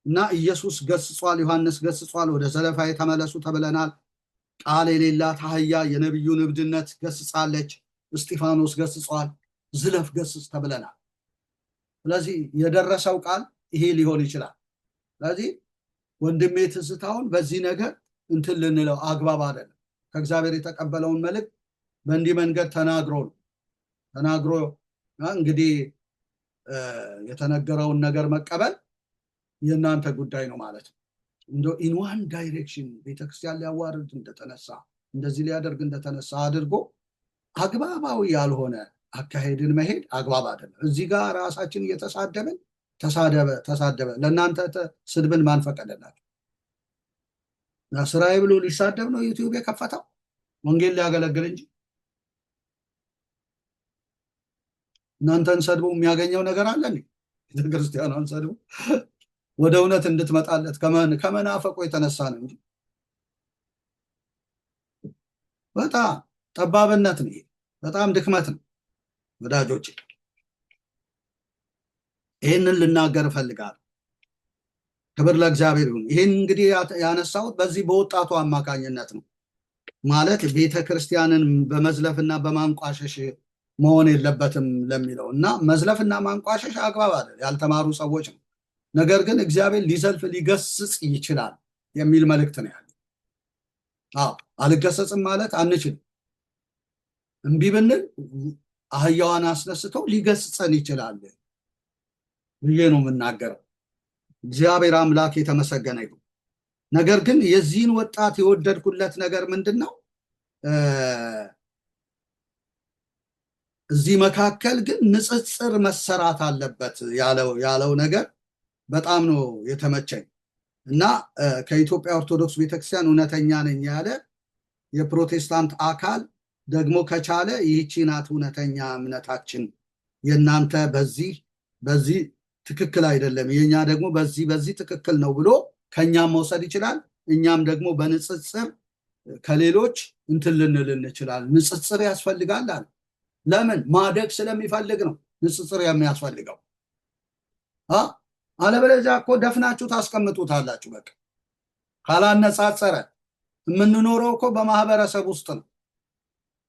እና ኢየሱስ ገስጿል፣ ዮሐንስ ገስጿል። ወደ ዘለፋዬ ተመለሱ ተብለናል። ቃል የሌላት አህያ የነቢዩን እብድነት ገስጻለች። እስጢፋኖስ ገስጿል። ዝለፍ ገስጽ ተብለናል። ስለዚህ የደረሰው ቃል ይሄ ሊሆን ይችላል። ስለዚህ ወንድሜ ትዝታውን በዚህ ነገር እንትን ልንለው አግባብ አይደለም። ከእግዚአብሔር የተቀበለውን መልእክት በእንዲህ መንገድ ተናግሮ እንግዲህ የተነገረውን ነገር መቀበል የእናንተ ጉዳይ ነው ማለት ነው። እንደው ኢን ዋን ዳይሬክሽን ቤተክርስቲያን ሊያዋርድ እንደተነሳ እንደዚህ ሊያደርግ እንደተነሳ አድርጎ አግባባዊ ያልሆነ አካሄድን መሄድ አግባብ አይደለም። እዚህ ጋር ራሳችን እየተሳደብን ተሳደበ ለእናንተ ስድብን ማን ፈቀደላችሁ? ስራዬ ብሎ ሊሳደብ ነው ዩቲዩብ የከፈተው ወንጌል ሊያገለግል እንጂ። እናንተን ሰድቦ የሚያገኘው ነገር አለ እንዴ? ቤተክርስቲያኗን ሰድቦ ወደ እውነት እንድትመጣለት ከመናፈቁ የተነሳ ነው እንጂ በጣም ጠባብነት ነው። በጣም ድክመት ነው ወዳጆች። ይህንን ልናገር እፈልጋለሁ። ክብር ለእግዚአብሔር ይሁን። ይህን እንግዲህ ያነሳሁት በዚህ በወጣቱ አማካኝነት ነው። ማለት ቤተክርስቲያንን በመዝለፍና በማንቋሸሽ መሆን የለበትም ለሚለው እና መዝለፍና ማንቋሸሽ አግባብ አይደል፣ ያልተማሩ ሰዎች ነው። ነገር ግን እግዚአብሔር ሊዘልፍ ሊገስጽ ይችላል የሚል መልእክት ነው ያለው። አልገሰጽም ማለት አንችልም። እምቢ ብንል አህያዋን አስነስተው ሊገስጸን ይችላል ብዬ ነው የምናገረው። እግዚአብሔር አምላክ የተመሰገነ ይሁን። ነገር ግን የዚህን ወጣት የወደድኩለት ነገር ምንድን ነው? እዚህ መካከል ግን ንጽጽር መሰራት አለበት ያለው ነገር በጣም ነው የተመቸኝ እና ከኢትዮጵያ ኦርቶዶክስ ቤተክርስቲያን እውነተኛ ነኝ ያለ የፕሮቴስታንት አካል ደግሞ ከቻለ ይህቺ ናት እውነተኛ እምነታችን፣ የእናንተ በዚህ ትክክል አይደለም፣ የኛ ደግሞ በዚህ ትክክል ነው ብሎ ከኛም መውሰድ ይችላል። እኛም ደግሞ በንጽጽር ከሌሎች እንትን ልንል እንችላል። ንጽጽር ያስፈልጋል አለ። ለምን? ማደግ ስለሚፈልግ ነው ንጽጽር የሚያስፈልገው። አለበለዚያ እኮ ደፍናችሁ ታስቀምጡታላችሁ። በቃ ካላነጻጸረ የምንኖረው እኮ በማህበረሰብ ውስጥ ነው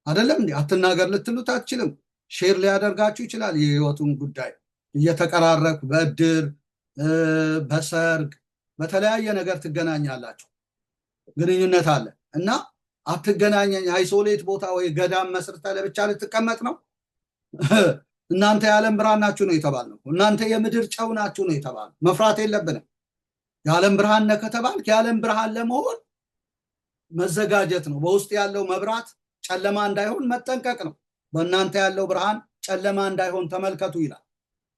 አይደለም እንዴ? አትናገር ልትሉት አትችልም። ሼር ሊያደርጋችሁ ይችላል የህይወቱን ጉዳይ እየተቀራረኩ በእድር በሰርግ በተለያየ ነገር ትገናኛላችሁ። ግንኙነት አለ እና አትገናኘኝ አይሶሌት ቦታ ወይ ገዳም መስርተ ለብቻ ልትቀመጥ ነው። እናንተ የዓለም ብርሃን ናችሁ ነው የተባልነው። እናንተ የምድር ጨው ናችሁ ነው የተባልነው። መፍራት የለብንም። የዓለም ብርሃን ነህ ከተባልክ የዓለም ብርሃን ለመሆን መዘጋጀት ነው። በውስጥ ያለው መብራት ጨለማ እንዳይሆን መጠንቀቅ ነው። በእናንተ ያለው ብርሃን ጨለማ እንዳይሆን ተመልከቱ ይላል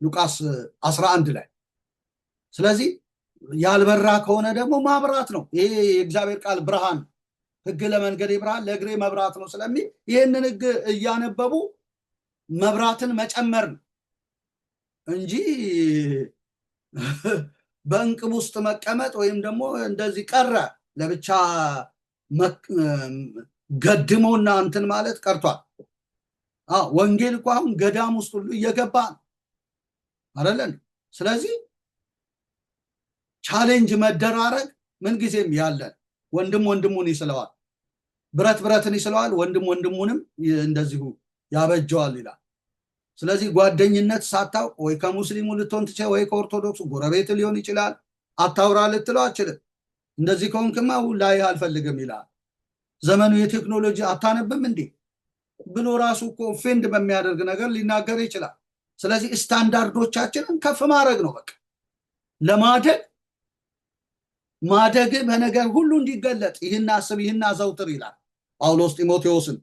ሉቃስ 11 ላይ። ስለዚህ ያልበራ ከሆነ ደግሞ ማብራት ነው። ይሄ የእግዚአብሔር ቃል ብርሃን፣ ህግ ለመንገዴ ብርሃን ለእግሬ መብራት ነው ስለሚል ይህንን ህግ እያነበቡ መብራትን መጨመር ነው እንጂ በእንቅብ ውስጥ መቀመጥ ወይም ደግሞ እንደዚህ ቀረ ለብቻ ገድሞና እንትን ማለት ቀርቷል። ወንጌል እኮ አሁን ገዳም ውስጥ ሁሉ እየገባ አይደለን? ስለዚህ ቻሌንጅ መደራረግ ምንጊዜም ያለን፣ ወንድም ወንድሙን ይስለዋል፣ ብረት ብረትን ይስለዋል፣ ወንድም ወንድሙንም እንደዚሁ ያበጀዋል ይላል። ስለዚህ ጓደኝነት ሳታውቅ ወይ ከሙስሊሙ ልትሆን ትችል፣ ወይ ከኦርቶዶክሱ ጎረቤት ሊሆን ይችላል። አታውራ ልትለው አችልም። እንደዚህ ከሆንክማ ላይ አልፈልግም ይላል። ዘመኑ የቴክኖሎጂ አታነብም እንዴ ብሎ ራሱ እኮ ኦፌንድ በሚያደርግ ነገር ሊናገር ይችላል። ስለዚህ ስታንዳርዶቻችንን ከፍ ማድረግ ነው በቃ። ማደግ በነገር ሁሉ እንዲገለጥ ይህን አስብ፣ ይህን አዘውትር ይላል ጳውሎስ ጢሞቴዎስን።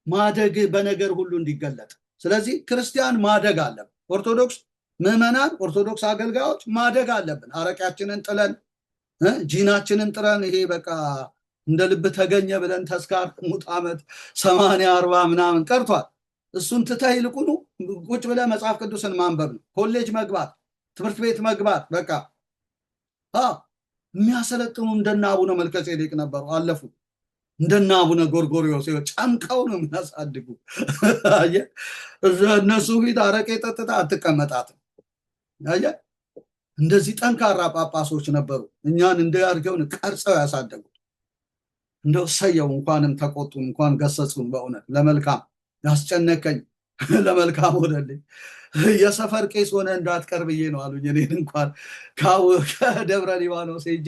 ማደግ በነገር ሁሉ እንዲገለጥ። ስለዚህ ክርስቲያን ማደግ አለብን። ኦርቶዶክስ ምዕመናን፣ ኦርቶዶክስ አገልጋዮች ማደግ አለብን። አረቂያችንን ጥለን ጂናችንን ጥረን ይሄ በቃ እንደ ልብ ተገኘ ብለን ተስካር ሙት ዓመት 80 40 ምናምን ቀርቷል። እሱን ትተህ ይልቁኑ ቁጭ ብለህ መጽሐፍ ቅዱስን ማንበብ ነው። ኮሌጅ መግባት፣ ትምህርት ቤት መግባት። በቃ የሚያሰለጥኑ እንደነ አቡነ መልከጼዴቅ ነበሩ፣ አለፉ። እንደነ አቡነ ጎርጎርዮስ ጨምቀው ነው የሚያሳድጉ። እነሱ ፊት አረቄ ጠጥታ አትቀመጣትም። እንደዚህ ጠንካራ ጳጳሶች ነበሩ፣ እኛን እንዳያርገውን ቀርጸው ያሳደጉ። እንደው ሰየው እንኳንም ተቆጡን፣ እንኳን ገሰጹን። በእውነት ለመልካም ያስጨነቀኝ ለመልካም ሆነልኝ። የሰፈር ቄስ ሆነ እንዳትቀር ብዬ ነው አሉኝ። እኔን እንኳን ከደብረ ሊባኖስ ሄጄ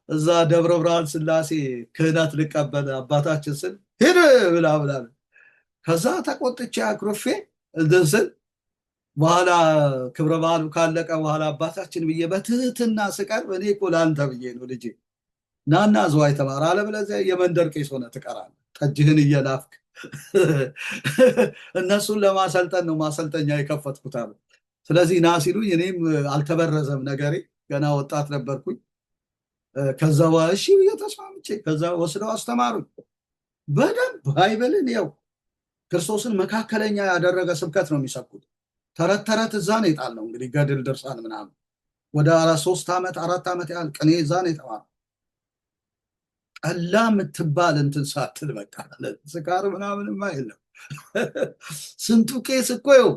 እዛ ደብረ ብርሃን ስላሴ ክህነት ልቀበል አባታችን ስል ሄድ ብላ ከዛ ተቆጥቼ አክሮፌ እንደስል በኋላ ክብረ በዓሉ ካለቀ በኋላ አባታችን ብዬ በትህትና ስቀርብ እኔ እኮ ለአንተ ብዬ ነው ልጄ፣ ናና ዝዋይ ተማር፣ አለበለዚያ የመንደር ቄስ ሆነ ትቀራለህ፣ ጠጅህን እየላፍክ። እነሱን ለማሰልጠን ነው ማሰልጠኛ የከፈትኩት አሉ። ስለዚህ ና ሲሉኝ እኔም አልተበረዘም ነገሬ፣ ገና ወጣት ነበርኩኝ። ከዛ በኋላ እሺ ብዬ ተስማምቼ ከዛ ወስደው አስተማሩኝ በደንብ ባይብልን። ያው ክርስቶስን መካከለኛ ያደረገ ስብከት ነው የሚሰብኩት። ተረት ተረት እዛ ነው የጣልነው እንግዲህ ገድል ድርሳን ምናምን ወደ 3 ዓመት 4 ዓመት ያህል ቅኔ እዛ ነው የተማረው። ጠላ የምትባል እንትን ሳትል በቃ ስካር ምናምንማ የለም። ስንቱ ቄስ እኮ ይኸው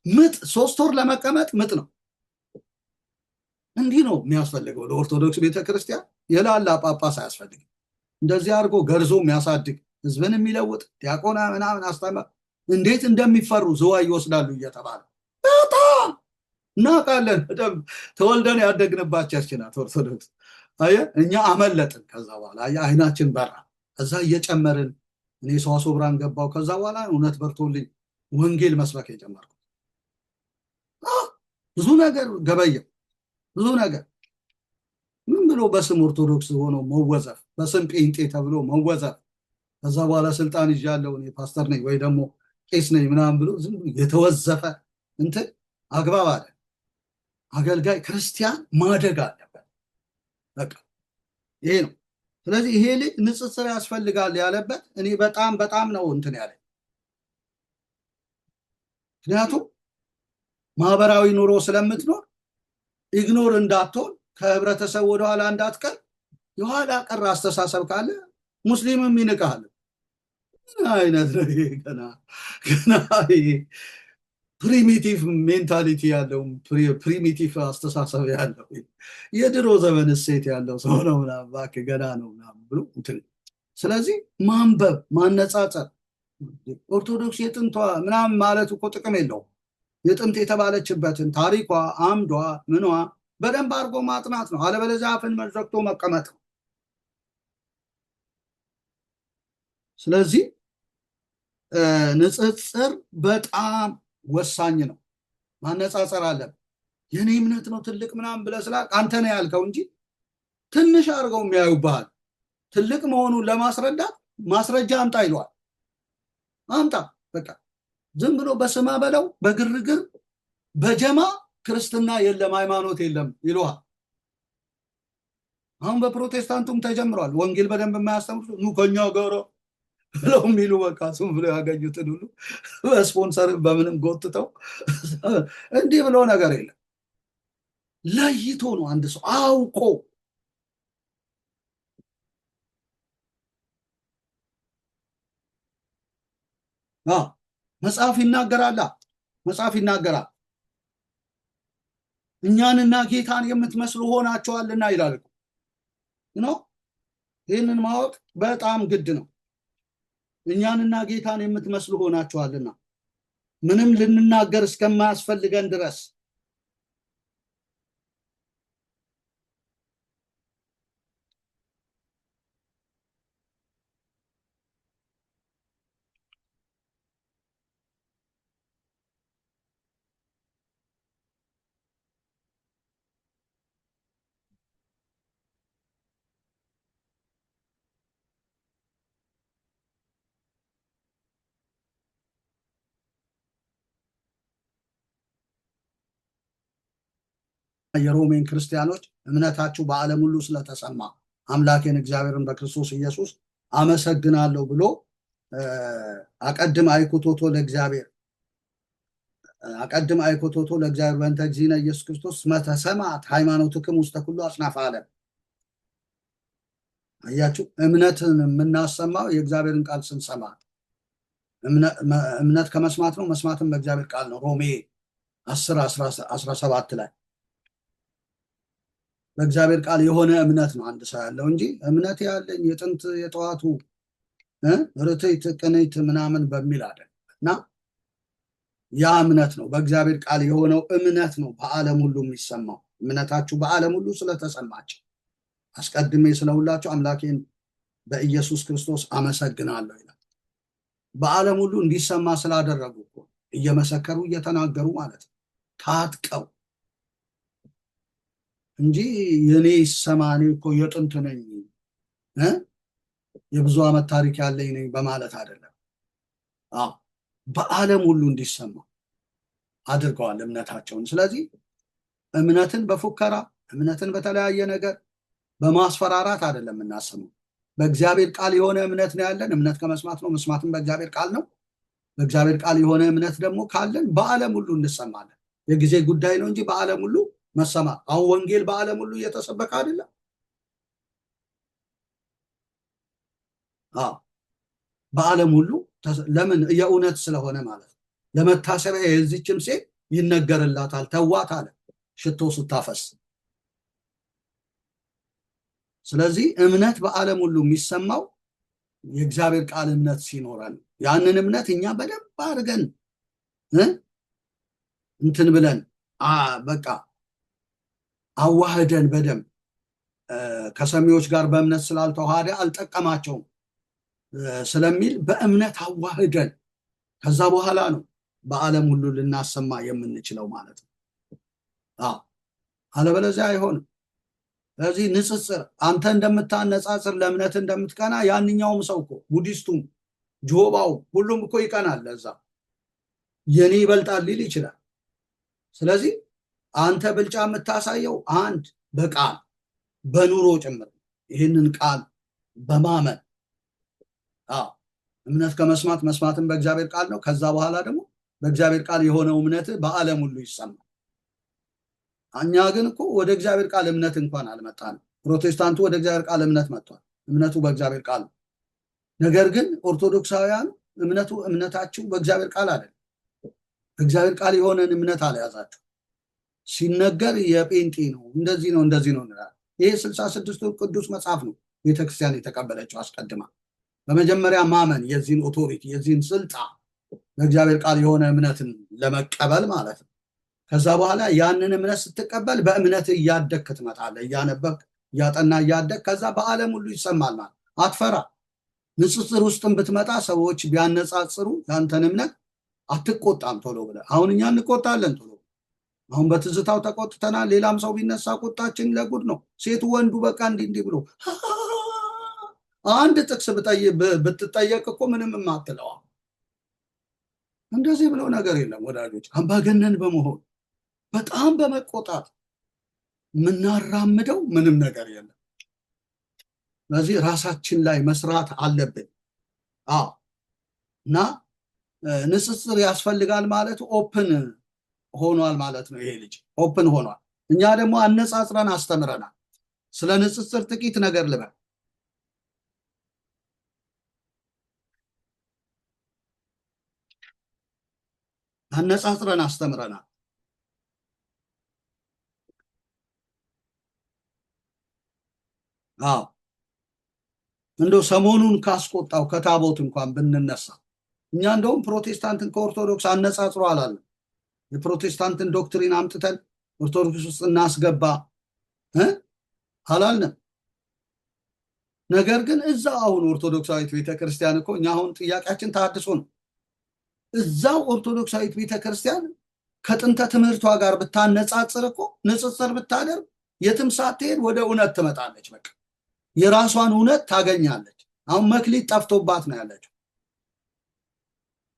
ምጥ 3 ወር ለመቀመጥ ምጥ ነው። እንዲህ ነው የሚያስፈልገው ለኦርቶዶክስ ቤተክርስቲያን። የላላ ጳጳስ አያስፈልግም። እንደዚህ አድርጎ ገርዞ የሚያሳድግ ህዝብን የሚለውጥ ዲያቆና ምናምን አስተማር እንዴት እንደሚፈሩ ዝዋይ ይወስዳሉ እየተባለ በጣም እናውቃለን። ተወልደን ያደግንባቸው ናት ኦርቶዶክስ። እኛ አመለጥን። ከዛ በኋላ አይናችን በራ። ከዛ እየጨመርን እኔ ሰዋስወ ብርሃን ገባው። ከዛ በኋላ እውነት በርቶልኝ ወንጌል መስበክ የጀመርኩት። ብዙ ነገር ገበየው፣ ብዙ ነገር ምን ብሎ በስም ኦርቶዶክስ ሆኖ መወዘፍ፣ በስም ጴንጤ ተብሎ መወዘፍ። ከዛ በኋላ ስልጣን ይዣለሁ እኔ ፓስተር ነኝ ወይ ደግሞ ቄስ ነኝ ምናምን ብሎ ዝም የተወዘፈ እንትን አግባብ አለ። አገልጋይ ክርስቲያን ማደግ አለበት። በቃ ይሄ ነው። ስለዚህ ይሄ ልጅ ንጽጽር ያስፈልጋል ያለበት እኔ በጣም ነው እንትን ያለ። ምክንያቱም ማህበራዊ ኑሮ ስለምትኖር ኢግኖር እንዳትሆን፣ ከህብረተሰብ ወደኋላ እንዳትቀር። የኋላ ቀር አስተሳሰብ ካለ ሙስሊምም ይንቃል። ምን አይነት ነው ይሄ? ገና ፕሪሚቲቭ ሜንታሊቲ ያለው ፕሪሚቲቭ አስተሳሰብ ያለው የድሮ ዘመን እሴት ያለው ሰው ነው ምናምን እባክህ ገና ነው ምናምን ብሎ እንትን። ስለዚህ ማንበብ፣ ማነጻጸር። ኦርቶዶክስ የጥንቷ ምናምን ማለት እኮ ጥቅም የለውም። የጥንት የተባለችበትን ታሪኳ፣ አምዷ፣ ምኗ በደንብ አድርጎ ማጥናት ነው። አለበለዚያ አፍን መዘግቶ መቀመጥ ነው። ስለዚህ ንጽጽር በጣም ወሳኝ ነው። ማነጻጸር አለብን። የኔ እምነት ነው ትልቅ ምናምን ብለህ ስላልክ አንተ ነው ያልከው እንጂ ትንሽ አድርገው የሚያዩብሃል። ትልቅ መሆኑን ለማስረዳት ማስረጃ አምጣ ይለዋል። አምጣ በቃ። ዝም ብሎ በስማ በለው በግርግር በጀማ ክርስትና የለም ሃይማኖት የለም ይለዋል። አሁን በፕሮቴስታንቱም ተጀምሯል። ወንጌል በደንብ የማያስተምሩ ኑ ከኛ ጋር ብለው የሚሉ በቃ እሱም ብለው ያገኙትን ሁሉ በስፖንሰር በምንም ጎትተው እንዲህ ብሎ ነገር የለም። ለይቶ ነው አንድ ሰው አውቆ መጽሐፍ ይናገራል። መጽሐፍ ይናገራል። እኛንና ጌታን የምትመስሉ ሆናቸዋልና ይላል ነው። ይህንን ማወቅ በጣም ግድ ነው። እኛንና ጌታን የምትመስሉ ሆናቸዋልና ምንም ልንናገር እስከማያስፈልገን ድረስ የሮሜን ክርስቲያኖች እምነታችሁ በዓለም ሁሉ ስለተሰማ አምላኬን እግዚአብሔርን በክርስቶስ ኢየሱስ አመሰግናለሁ ብሎ አቀድም አይኮቶቶ ለእግዚአብሔር በእንተ እግዚእነ ኢየሱስ ክርስቶስ መተሰማት ሃይማኖትክም ውስተ ኩሉ አጽናፈ ዓለም። አያችሁ፣ እምነትን የምናሰማው የእግዚአብሔርን ቃል ስንሰማ። እምነት ከመስማት ነው፣ መስማትም በእግዚአብሔር ቃል ነው። ሮሜ 10:17 ላይ በእግዚአብሔር ቃል የሆነ እምነት ነው አንድ ሰው ያለው እንጂ እምነት ያለኝ የጥንት የጠዋቱ ርትዕት ቅንዕት ምናምን በሚል አይደል። እና ያ እምነት ነው በእግዚአብሔር ቃል የሆነው እምነት ነው በዓለም ሁሉ የሚሰማው። እምነታችሁ በዓለም ሁሉ ስለተሰማች አስቀድሜ ስለሁላችሁ አምላኬን በኢየሱስ ክርስቶስ አመሰግናለሁ ይላል። በዓለም ሁሉ እንዲሰማ ስላደረጉ እኮ እየመሰከሩ እየተናገሩ ማለት ነው ታጥቀው እንጂ የኔ ይሰማ እኔ እኮ የጥንት ነኝ የብዙ ዓመት ታሪክ ያለኝ ነኝ በማለት አይደለም። በዓለም ሁሉ እንዲሰማ አድርገዋል እምነታቸውን። ስለዚህ እምነትን በፉከራ እምነትን በተለያየ ነገር በማስፈራራት አይደለም የምናስመው። በእግዚአብሔር ቃል የሆነ እምነት ነው ያለን። እምነት ከመስማት ነው፣ መስማትም በእግዚአብሔር ቃል ነው። በእግዚአብሔር ቃል የሆነ እምነት ደግሞ ካለን በዓለም ሁሉ እንሰማለን። የጊዜ ጉዳይ ነው እንጂ በዓለም ሁሉ መሰማት። አሁን ወንጌል በዓለም ሁሉ እየተሰበከ አይደለም? በዓለም ሁሉ ለምን? የእውነት ስለሆነ ማለት ነው። ለመታሰቢያ የዚችም ሴት ይነገርላታል ተዋት አለ ሽቶ ስታፈስ። ስለዚህ እምነት በዓለም ሁሉ የሚሰማው የእግዚአብሔር ቃል እምነት ሲኖረን፣ ያንን እምነት እኛ በደንብ አድርገን እንትን ብለን በቃ አዋህደን በደንብ ከሰሚዎች ጋር በእምነት ስላልተዋሃደ አልጠቀማቸውም ስለሚል በእምነት አዋህደን ከዛ በኋላ ነው በዓለም ሁሉ ልናሰማ የምንችለው ማለት ነው። አለበለዚያ አይሆንም። ስለዚህ ንጽጽር፣ አንተ እንደምታነጻጽር ለእምነት እንደምትቀና ያንኛውም ሰው እኮ ቡዲስቱም ጆባው ሁሉም እኮ ይቀናል። ለዛ የኔ ይበልጣል ሊል ይችላል። ስለዚህ አንተ ብልጫ የምታሳየው አንድ በቃል በኑሮ ጭምር ይህንን ቃል በማመን እምነት ከመስማት መስማትን በእግዚአብሔር ቃል ነው። ከዛ በኋላ ደግሞ በእግዚአብሔር ቃል የሆነው እምነት በዓለም ሁሉ ይሰማል። እኛ ግን እኮ ወደ እግዚአብሔር ቃል እምነት እንኳን አልመጣንም። ፕሮቴስታንቱ ወደ እግዚአብሔር ቃል እምነት መጥቷል። እምነቱ በእግዚአብሔር ቃል ነው። ነገር ግን ኦርቶዶክሳውያን እምነታችሁ በእግዚአብሔር ቃል አይደለም። በእግዚአብሔር ቃል የሆነን እምነት አልያዛችሁ። ሲነገር የጴንጤ ነው እንደዚህ ነው እንደዚህ ነው እንላለን። ይሄ 66ቱ ቅዱስ መጽሐፍ ነው ቤተክርስቲያን የተቀበለችው አስቀድማ። በመጀመሪያ ማመን የዚህን ኦቶሪቲ የዚህን ስልጣን በእግዚአብሔር ቃል የሆነ እምነትን ለመቀበል ማለት ነው። ከዛ በኋላ ያንን እምነት ስትቀበል በእምነት እያደግክ ትመጣለህ። እያነበብክ እያጠና እያደግ ከዛ በዓለም ሁሉ ይሰማል ማለት አትፈራ። ንጽጽር ውስጥም ብትመጣ ሰዎች ቢያነጻጽሩ ያንተን እምነት አትቆጣም ቶሎ ብለህ። አሁን እኛ እንቆጣለን ቶሎ። አሁን በትዝታው ተቆጥተናል። ሌላም ሰው ቢነሳ ቁጣችን ለጉድ ነው። ሴቱ ወንዱ በቃ እንዲህ ብሎ አንድ ጥቅስ ብትጠየቅ እኮ ምንም የማትለዋ እንደዚህ ብሎ ነገር የለም ወዳጆች። አምባገነን በመሆን በጣም በመቆጣት የምናራምደው ምንም ነገር የለም። ስለዚህ ራሳችን ላይ መስራት አለብን። እና ንጽጽር ያስፈልጋል ማለት ኦፕን ሆኗል ማለት ነው። ይሄ ልጅ ኦፕን ሆኗል። እኛ ደግሞ አነጻጽረን አስተምረናል። ስለ ንጽጽር ጥቂት ነገር ልበል። አነጻጽረን አስተምረናል። አዎ እንደው ሰሞኑን ካስቆጣው ከታቦት እንኳን ብንነሳ እኛ እንደውም ፕሮቴስታንትን ከኦርቶዶክስ አነጻጽሮ አላለም። የፕሮቴስታንትን ዶክትሪን አምጥተን ኦርቶዶክስ ውስጥ እናስገባ አላልንም። ነገር ግን እዛው አሁን ኦርቶዶክሳዊት ቤተክርስቲያን እኮ እኛ አሁን ጥያቄያችን ተሐድሶ ነው። እዛው ኦርቶዶክሳዊት ቤተክርስቲያን ከጥንተ ትምህርቷ ጋር ብታነጻጽር እኮ ንጽጽር ብታደርግ የትም ሳትሄድ ወደ እውነት ትመጣለች። በቃ የራሷን እውነት ታገኛለች። አሁን መክሊት ጠፍቶባት ነው ያለችው።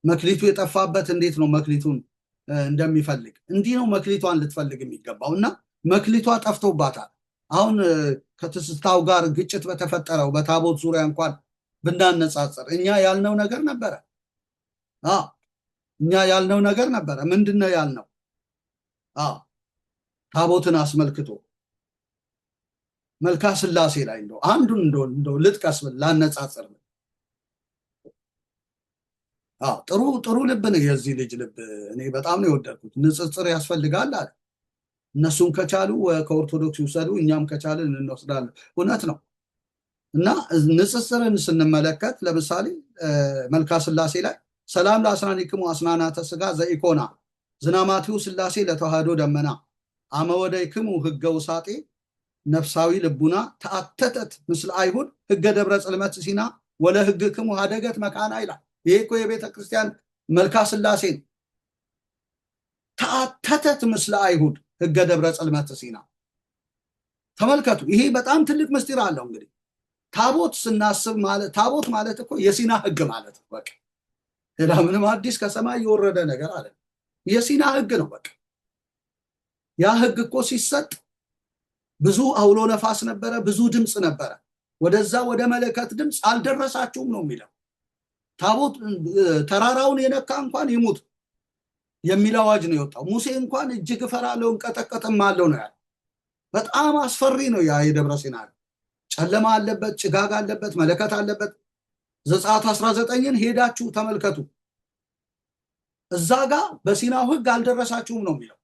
መክሊቱ የጠፋበት እንዴት ነው? መክሊቱን እንደሚፈልግ እንዲህ ነው መክሊቷን ልትፈልግ የሚገባው እና መክሊቷ ጠፍቶባታል። አሁን ከትስታው ጋር ግጭት በተፈጠረው በታቦት ዙሪያ እንኳን ብናነጻጽር እኛ ያልነው ነገር ነበረ። እኛ ያልነው ነገር ነበረ። ምንድነው ያልነው? ታቦትን አስመልክቶ መልካ ስላሴ ላይ እንደው አንዱን እንደው ልጥቀስ ላነጻጽር። ጥሩ ልብ ነው የዚህ ልጅ ልብ። እኔ በጣም ነው የወደድኩት። ንጽጽር ያስፈልጋል አለ። እነሱም ከቻሉ ከኦርቶዶክስ ይውሰዱ፣ እኛም ከቻልን እንወስዳለን። እውነት ነው። እና ንጽጽርን ስንመለከት ለምሳሌ መልካ ስላሴ ላይ ሰላም ለአስናኒክሙ አስናናተ ስጋ ዘኢኮና ዝናማቲው ስላሴ ለተዋህዶ ደመና አመወደይክሙ ህገ ውሳጤ ነፍሳዊ ልቡና ተአተተት ምስለ አይሁድ ህገ ደብረ ጽልመት ሲና ወለ ህግክሙ ሀደገት መካና ይላል። ይሄ እኮ የቤተ ክርስቲያን መልካ ስላሴን ተአተተት ምስለ አይሁድ ህገ ደብረ ጽልመት ሲና። ተመልከቱ። ይሄ በጣም ትልቅ ምስጢር አለው። እንግዲህ ታቦት ስናስብ ማለት ታቦት ማለት እኮ የሲና ህግ ማለት ነው። በቃ ሌላ ምንም አዲስ ከሰማይ የወረደ ነገር አለ። የሲና ህግ ነው። በቃ ያ ህግ እኮ ሲሰጥ ብዙ አውሎ ነፋስ ነበረ፣ ብዙ ድምፅ ነበረ። ወደዛ ወደ መለከት ድምፅ አልደረሳችሁም ነው የሚለው። ታቦት ተራራውን የነካ እንኳን ይሙት የሚል አዋጅ ነው የወጣው። ሙሴ እንኳን እጅግ እፈራለሁ እንቀጠቀጥም አለው ነው ያለ። በጣም አስፈሪ ነው ያ የደብረ ሲና። ጨለማ አለበት፣ ጭጋግ አለበት፣ መለከት አለበት። ዘጸአት 19ን ሄዳችሁ ተመልከቱ። እዛ ጋር በሲናው ህግ አልደረሳችሁም ነው የሚለው።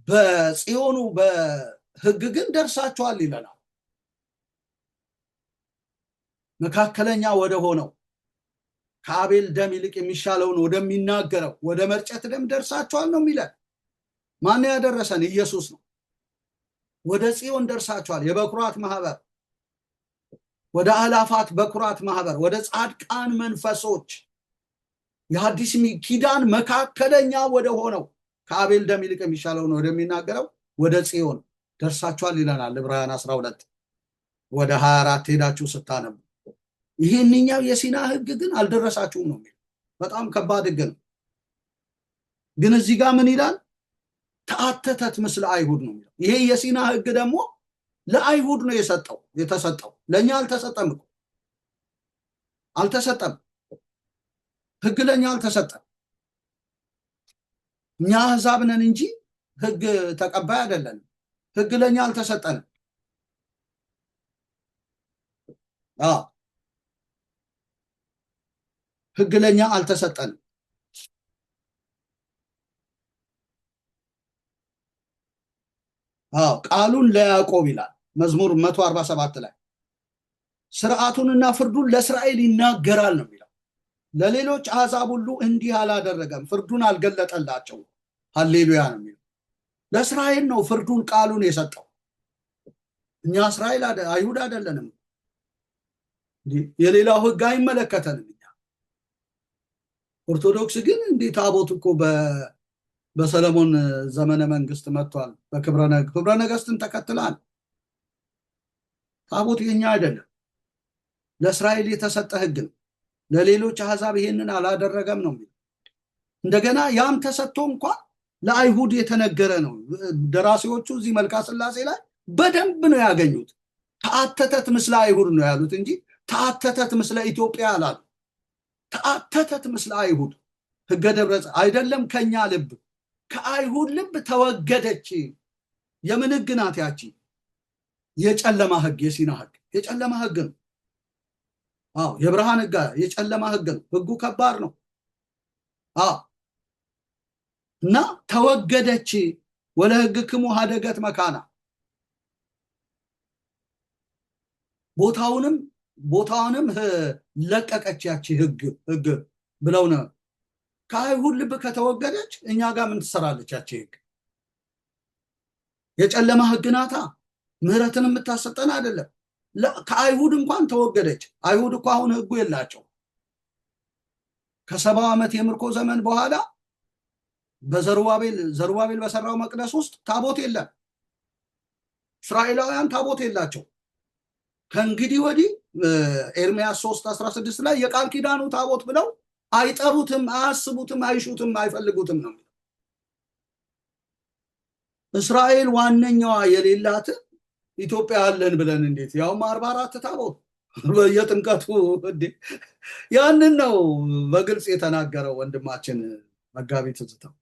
በጽዮኑ በህግ ግን ደርሳችኋል ይለናል። መካከለኛ ወደ ሆነው ከአቤል ደም ይልቅ የሚሻለውን ወደሚናገረው ወደ መርጨት ደም ደርሳችኋል ነው የሚለን። ማን ያደረሰን? ኢየሱስ ነው። ወደ ጽዮን ደርሳችኋል። የበኩራት ማህበር፣ ወደ አላፋት በኩራት ማህበር፣ ወደ ጻድቃን መንፈሶች የሐዲስ ኪዳን መካከለኛ ወደ ሆነው ከአቤል ደም ይልቅ የሚሻለውን ወደሚናገረው ወደ ጽዮን ደርሳችኋል ይለናል ዕብራውያን 12 ወደ 24 ሄዳችሁ ስታነቡ። ይሄንኛው የሲና ህግ ግን አልደረሳችሁም ነው የሚለው። በጣም ከባድ ህግ ነው። ግን እዚህ ጋር ምን ይላል? ተአተተት ምስለ አይሁድ ነው የሚለው። ይሄ የሲና ህግ ደግሞ ለአይሁድ ነው የተሰጠው። ለኛ አልተሰጠም እኮ አልተሰጠም። ህግ ለኛ አልተሰጠም። እኛ አሕዛብ ነን እንጂ ህግ ተቀባይ አይደለንም። ህግ ለኛ አልተሰጠንም። ህግ ለኛ አልተሰጠንም። ቃሉን ለያዕቆብ ይላል መዝሙር 147 ላይ ስርዓቱንና ፍርዱን ለእስራኤል ይናገራል ነው የሚለው። ለሌሎች አሕዛብ ሁሉ እንዲህ አላደረገም፣ ፍርዱን አልገለጠላቸው። ሃሌሉያ ነው የሚለው። ለእስራኤል ነው ፍርዱን ቃሉን የሰጠው። እኛ እስራኤል አይሁድ አይደለንም። የሌላው ህግ አይመለከተንም። እኛ ኦርቶዶክስ ግን እንዲህ ታቦት እኮ በሰለሞን ዘመነ መንግስት መጥቷል። በክብረ ነገስትን ተከትላል። ታቦት የኛ አይደለም፣ ለእስራኤል የተሰጠ ህግ ነው። ለሌሎች አሕዛብ ይሄንን አላደረገም ነው የሚለው። እንደገና ያም ተሰጥቶ እንኳን ለአይሁድ የተነገረ ነው። ደራሲዎቹ እዚህ መልካ ስላሴ ላይ በደንብ ነው ያገኙት። ተአተተት ምስለ አይሁድ ነው ያሉት እንጂ ተአተተት ምስለ ኢትዮጵያ አላሉ። ተአተተት ምስለ አይሁድ ህገ ደብረ አይደለም ከኛ ልብ ከአይሁድ ልብ ተወገደች። የምን ሕግ ናት ያቺ? የጨለማ ሕግ፣ የሲና ሕግ የጨለማ ሕግ ነው። አዎ የብርሃን ሕግ የጨለማ ሕግ ነው። ሕጉ ከባድ ነው። አዎ እና ተወገደች። ወለ ሕግክሙ ሀደገት መካና ቦታውንም ለቀቀች። ያቺ ሕግ ብለው ነው። ከአይሁድ ልብ ከተወገደች እኛ ጋር ምን ትሰራለች ያቺ ሕግ? የጨለማ ሕግ ናታ። ምህረትን የምታሰጠን አይደለም። ከአይሁድ እንኳን ተወገደች። አይሁድ እኮ አሁን ሕጉ የላቸው። ከ70 ዓመት የምርኮ ዘመን በኋላ ዘሩባቤል በሰራው መቅደስ ውስጥ ታቦት የለም። እስራኤላውያን ታቦት የላቸው። ከእንግዲህ ወዲህ ኤርምያስ 3:16 ላይ የቃል ኪዳኑ ታቦት ብለው አይጠሩትም፣ አያስቡትም፣ አይሹትም፣ አይፈልጉትም ነው። እስራኤል ዋነኛዋ የሌላት ኢትዮጵያ አለን ብለን እንዴት ያውም 44 ታቦት የጥምቀቱ ያንን ነው በግልጽ የተናገረው ወንድማችን መጋቢ ትዝታው።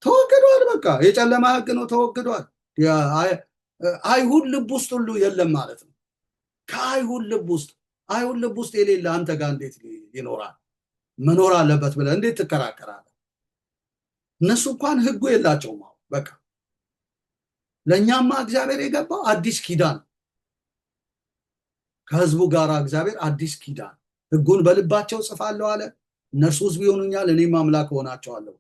ተወግዷል። በቃ የጨለማ ሕግ ነው፣ ተወግዷል። አይሁድ ልብ ውስጥ ሁሉ የለም ማለት ነው። ከአይሁድ ልብ ውስጥ የሌለ አንተ ጋር እንዴት ይኖራል? መኖር አለበት ብለህ እንዴት ትከራከራለህ? እነሱ እንኳን ሕጉ የላቸውም። በቃ ለእኛማ እግዚአብሔር የገባው አዲስ ኪዳን ከሕዝቡ ጋር እግዚአብሔር አዲስ ኪዳን ሕጉን በልባቸው ጽፋለሁ አለ። እነርሱ ሕዝብ ይሆኑኛል፣ እኔም አምላክ ሆናቸዋለሁ።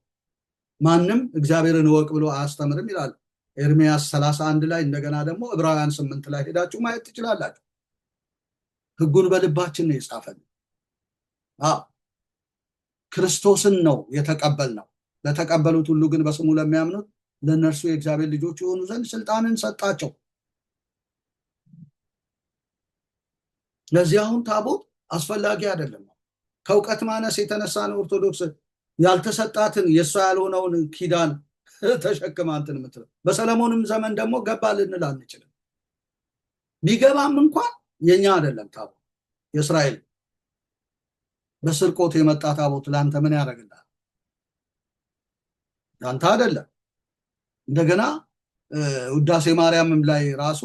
ማንም እግዚአብሔርን እወቅ ብሎ አያስተምርም ይላል ኤርምያስ 31 ላይ። እንደገና ደግሞ ዕብራውያን 8 ላይ ሄዳችሁ ማየት ትችላላችሁ። ሕጉን በልባችን ነው የጻፈን። ክርስቶስን ነው የተቀበልነው። ለተቀበሉት ሁሉ ግን በስሙ ለሚያምኑት ለእነርሱ የእግዚአብሔር ልጆች የሆኑ ዘንድ ስልጣንን ሰጣቸው። ለዚህ አሁን ታቦት አስፈላጊ አይደለም። ከእውቀት ማነስ የተነሳ ነው ኦርቶዶክስ ያልተሰጣትን የእሷ ያልሆነውን ኪዳን ተሸክማ እንትን የምትለው። በሰለሞንም ዘመን ደግሞ ገባ ልንል አንችልም። ቢገባም እንኳን የኛ አይደለም ታቦት፣ የእስራኤል። በስርቆት የመጣ ታቦት ለአንተ ምን ያደርግልሃል? ያንተ አይደለም። እንደገና ውዳሴ ማርያምም ላይ ራሱ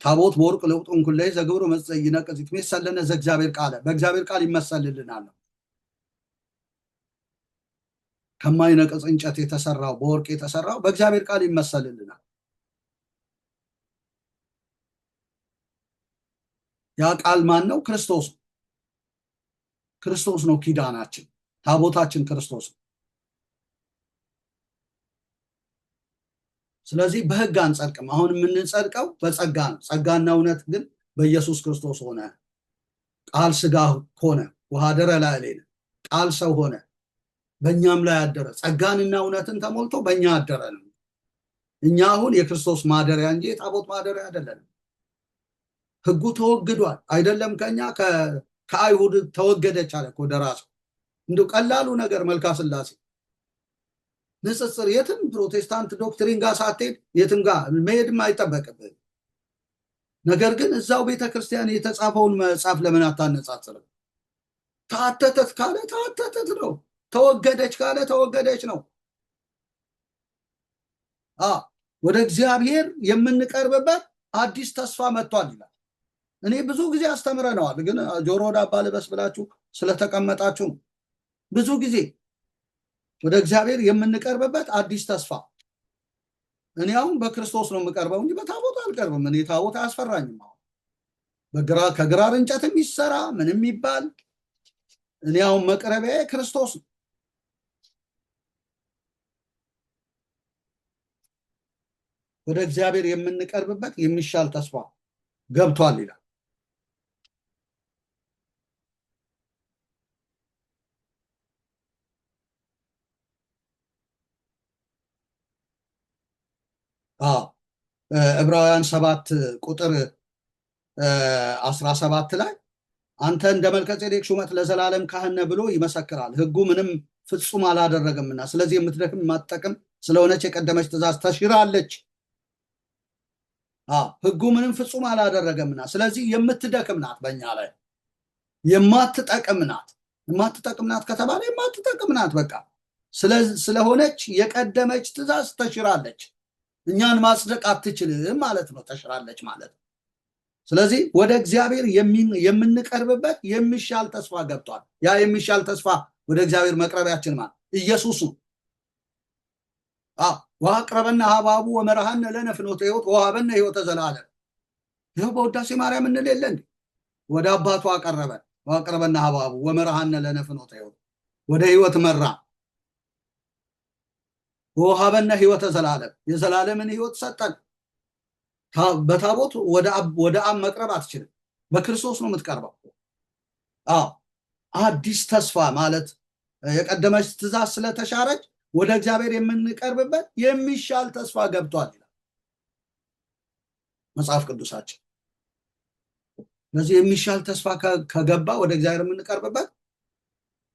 ታቦት በወርቅ ለውጡን ኩላይ ዘግብሮ መጽይነቀዝ ይትመሰለነ ዘእግዚአብሔር ቃል፣ በእግዚአብሔር ቃል ይመሰልልናል። ከማይነቀጽ እንጨት የተሰራው በወርቅ የተሰራው በእግዚአብሔር ቃል ይመሰልልናል። ያ ቃል ማን ነው? ክርስቶስ። ክርስቶስ ነው ኪዳናችን፣ ታቦታችን ክርስቶስ ነው። ስለዚህ በሕግ አንጸድቅም። አሁን የምንጸድቀው በጸጋ ነው። ጸጋና እውነት ግን በኢየሱስ ክርስቶስ ሆነ። ቃል ሥጋ ሆነ፣ ወሐደረ ላዕሌነ፣ ቃል ሰው ሆነ፣ በእኛም ላይ አደረ። ጸጋንና እውነትን ተሞልቶ በእኛ አደረ ነው። እኛ አሁን የክርስቶስ ማደሪያ እንጂ የታቦት ማደሪያ አይደለንም። ሕጉ ተወግዷል። አይደለም ከኛ ከአይሁድ ተወገደች አለ እኮ ደራሱ። እንደው ቀላሉ ነገር መልካ ሥላሴ ንጽጽር የትም ፕሮቴስታንት ዶክትሪን ጋር ሳትሄድ የትም ጋር መሄድም አይጠበቅብህ። ነገር ግን እዛው ቤተክርስቲያን የተጻፈውን መጽሐፍ ለምን አታነጻጽርም? ታተተት ካለ ታተተት ነው፣ ተወገደች ካለ ተወገደች ነው። ወደ እግዚአብሔር የምንቀርብበት አዲስ ተስፋ መጥቷል ይላል። እኔ ብዙ ጊዜ አስተምረነዋል፣ ግን ጆሮ ዳባ ልበስ ብላችሁ ስለተቀመጣችሁ ነው። ብዙ ጊዜ ወደ እግዚአብሔር የምንቀርብበት አዲስ ተስፋ። እኔ አሁን በክርስቶስ ነው የምቀርበው እንጂ በታቦት አልቀርብም። እኔ ታቦት አያስፈራኝም። አሁን ከግራር እንጨት የሚሰራ ምንም ይባል፣ እኔ አሁን መቅረቢያ ክርስቶስ ነው። ወደ እግዚአብሔር የምንቀርብበት የሚሻል ተስፋ ገብቷል ይላል። ዕብራውያን 7 ቁጥር 17 ላይ አንተ እንደ መልከጼዴቅ ሹመት ለዘላለም ካህን ብሎ ይመሰክራል። ሕጉ ምንም ፍጹም አላደረገምና፣ ስለዚህ የምትደክም የማትጠቅም ስለሆነች የቀደመች ትእዛዝ ተሽራለች። ሕጉ ምንም ፍጹም አላደረገምና፣ ስለዚህ የምትደክም ናት፣ በእኛ ላይ የማትጠቅም ናት። የማትጠቅም ናት ከተባለ የማትጠቅም ናት። በቃ ስለሆነች የቀደመች ትእዛዝ ተሽራለች። እኛን ማጽደቅ አትችልም ማለት ነው፣ ተሽራለች ማለት ነው። ስለዚህ ወደ እግዚአብሔር የምንቀርብበት የሚሻል ተስፋ ገብቷል። ያ የሚሻል ተስፋ ወደ እግዚአብሔር መቅረቢያችን ማለት ኢየሱስ ነው። ወአቅረበነ ሀባቡ ወመርሃነ ለነ ፍኖተ ሕይወት ወወሀበነ ሕይወተ ዘላለም። ይኸው በውዳሴ ማርያም እንል የለ እንዴ? ወደ አባቱ አቀረበን። ወአቅረበነ ሀባቡ ወመርሃነ ለነ ፍኖተ ሕይወት፣ ወደ ሕይወት መራ። ወወሀበነ ሕይወተ ዘላለም፣ የዘላለምን ሕይወት ሰጠን። በታቦት ወደ አብ መቅረብ አትችልም። በክርስቶስ ነው የምትቀርበው። አዲስ ተስፋ ማለት የቀደመች ትእዛዝ ስለተሻረች ወደ እግዚአብሔር የምንቀርብበት የሚሻል ተስፋ ገብቷል ይላል መጽሐፍ ቅዱሳችን። ስለዚህ የሚሻል ተስፋ ከገባ ወደ እግዚአብሔር የምንቀርብበት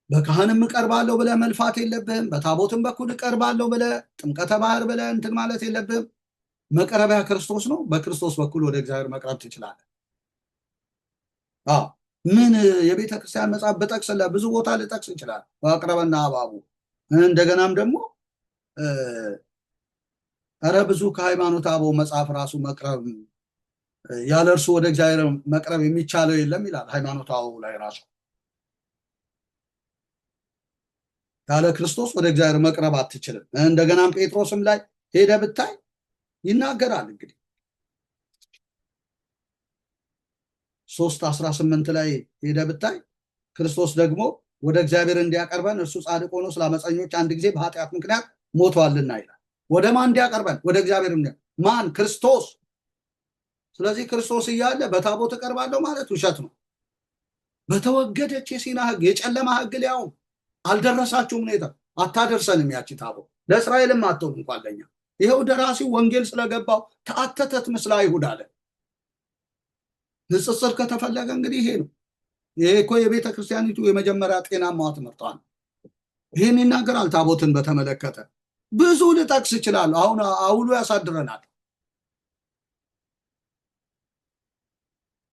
በካህንም እቀርባለሁ ብለህ መልፋት የለብህም። በታቦትም በኩል እቀርባለሁ ብለህ ጥምቀተ ባህር ብለህ እንትን ማለት የለብህም። መቅረቢያ ክርስቶስ ነው። በክርስቶስ በኩል ወደ እግዚአብሔር መቅረብ ትችላለህ። ምን የቤተ ክርስቲያን መጽሐፍ በጠቅስላ ብዙ ቦታ ልጠቅስ ይችላል። ወአቅረበነ ሀባቡ እንደገናም ደግሞ ብዙ ከሃይማኖተ አበው መጽሐፍ ራሱ መቅረብ ያለ እርሱ ወደ እግዚአብሔር መቅረብ የሚቻለው የለም ይላል። ሃይማኖተ አበው ላይ ራሱ ያለ ክርስቶስ ወደ እግዚአብሔር መቅረብ አትችልም። እንደገናም ጴጥሮስም ላይ ሄደ ብታይ ይናገራል። እንግዲህ 3:18 ላይ ሄደ ብታይ ክርስቶስ ደግሞ ወደ እግዚአብሔር እንዲያቀርበን እርሱ ጻድቅ ሆኖ ስለ አመፀኞች አንድ ጊዜ በኃጢአት ምክንያት ሞቷልና ይላል። ወደ ማን እንዲያቀርበን? ወደ እግዚአብሔር። ማን? ክርስቶስ። ስለዚህ ክርስቶስ እያለ በታቦት እቀርባለሁ ማለት ውሸት ነው። በተወገደች የሲና ሕግ የጨለማ ሕግ ሊያውም አልደረሳችሁም ሁኔታ አታደርሰንም ያቺ ታቦት። ለእስራኤልም አትሆን እንኳን ለኛ። ይኸው ደራሲው ወንጌል ስለገባው ተአተተት ምስለ አይሁድ አለ። ንጽጽር ከተፈለገ እንግዲህ ይሄ ነው። ይሄ እኮ የቤተ ክርስቲያኒቱ የመጀመሪያ ጤናማ ትምህርቷ ነው። ይህን ይናገራል። ታቦትን በተመለከተ ብዙ ልጠቅስ ይችላል። አሁን አውሎ ያሳድረናል።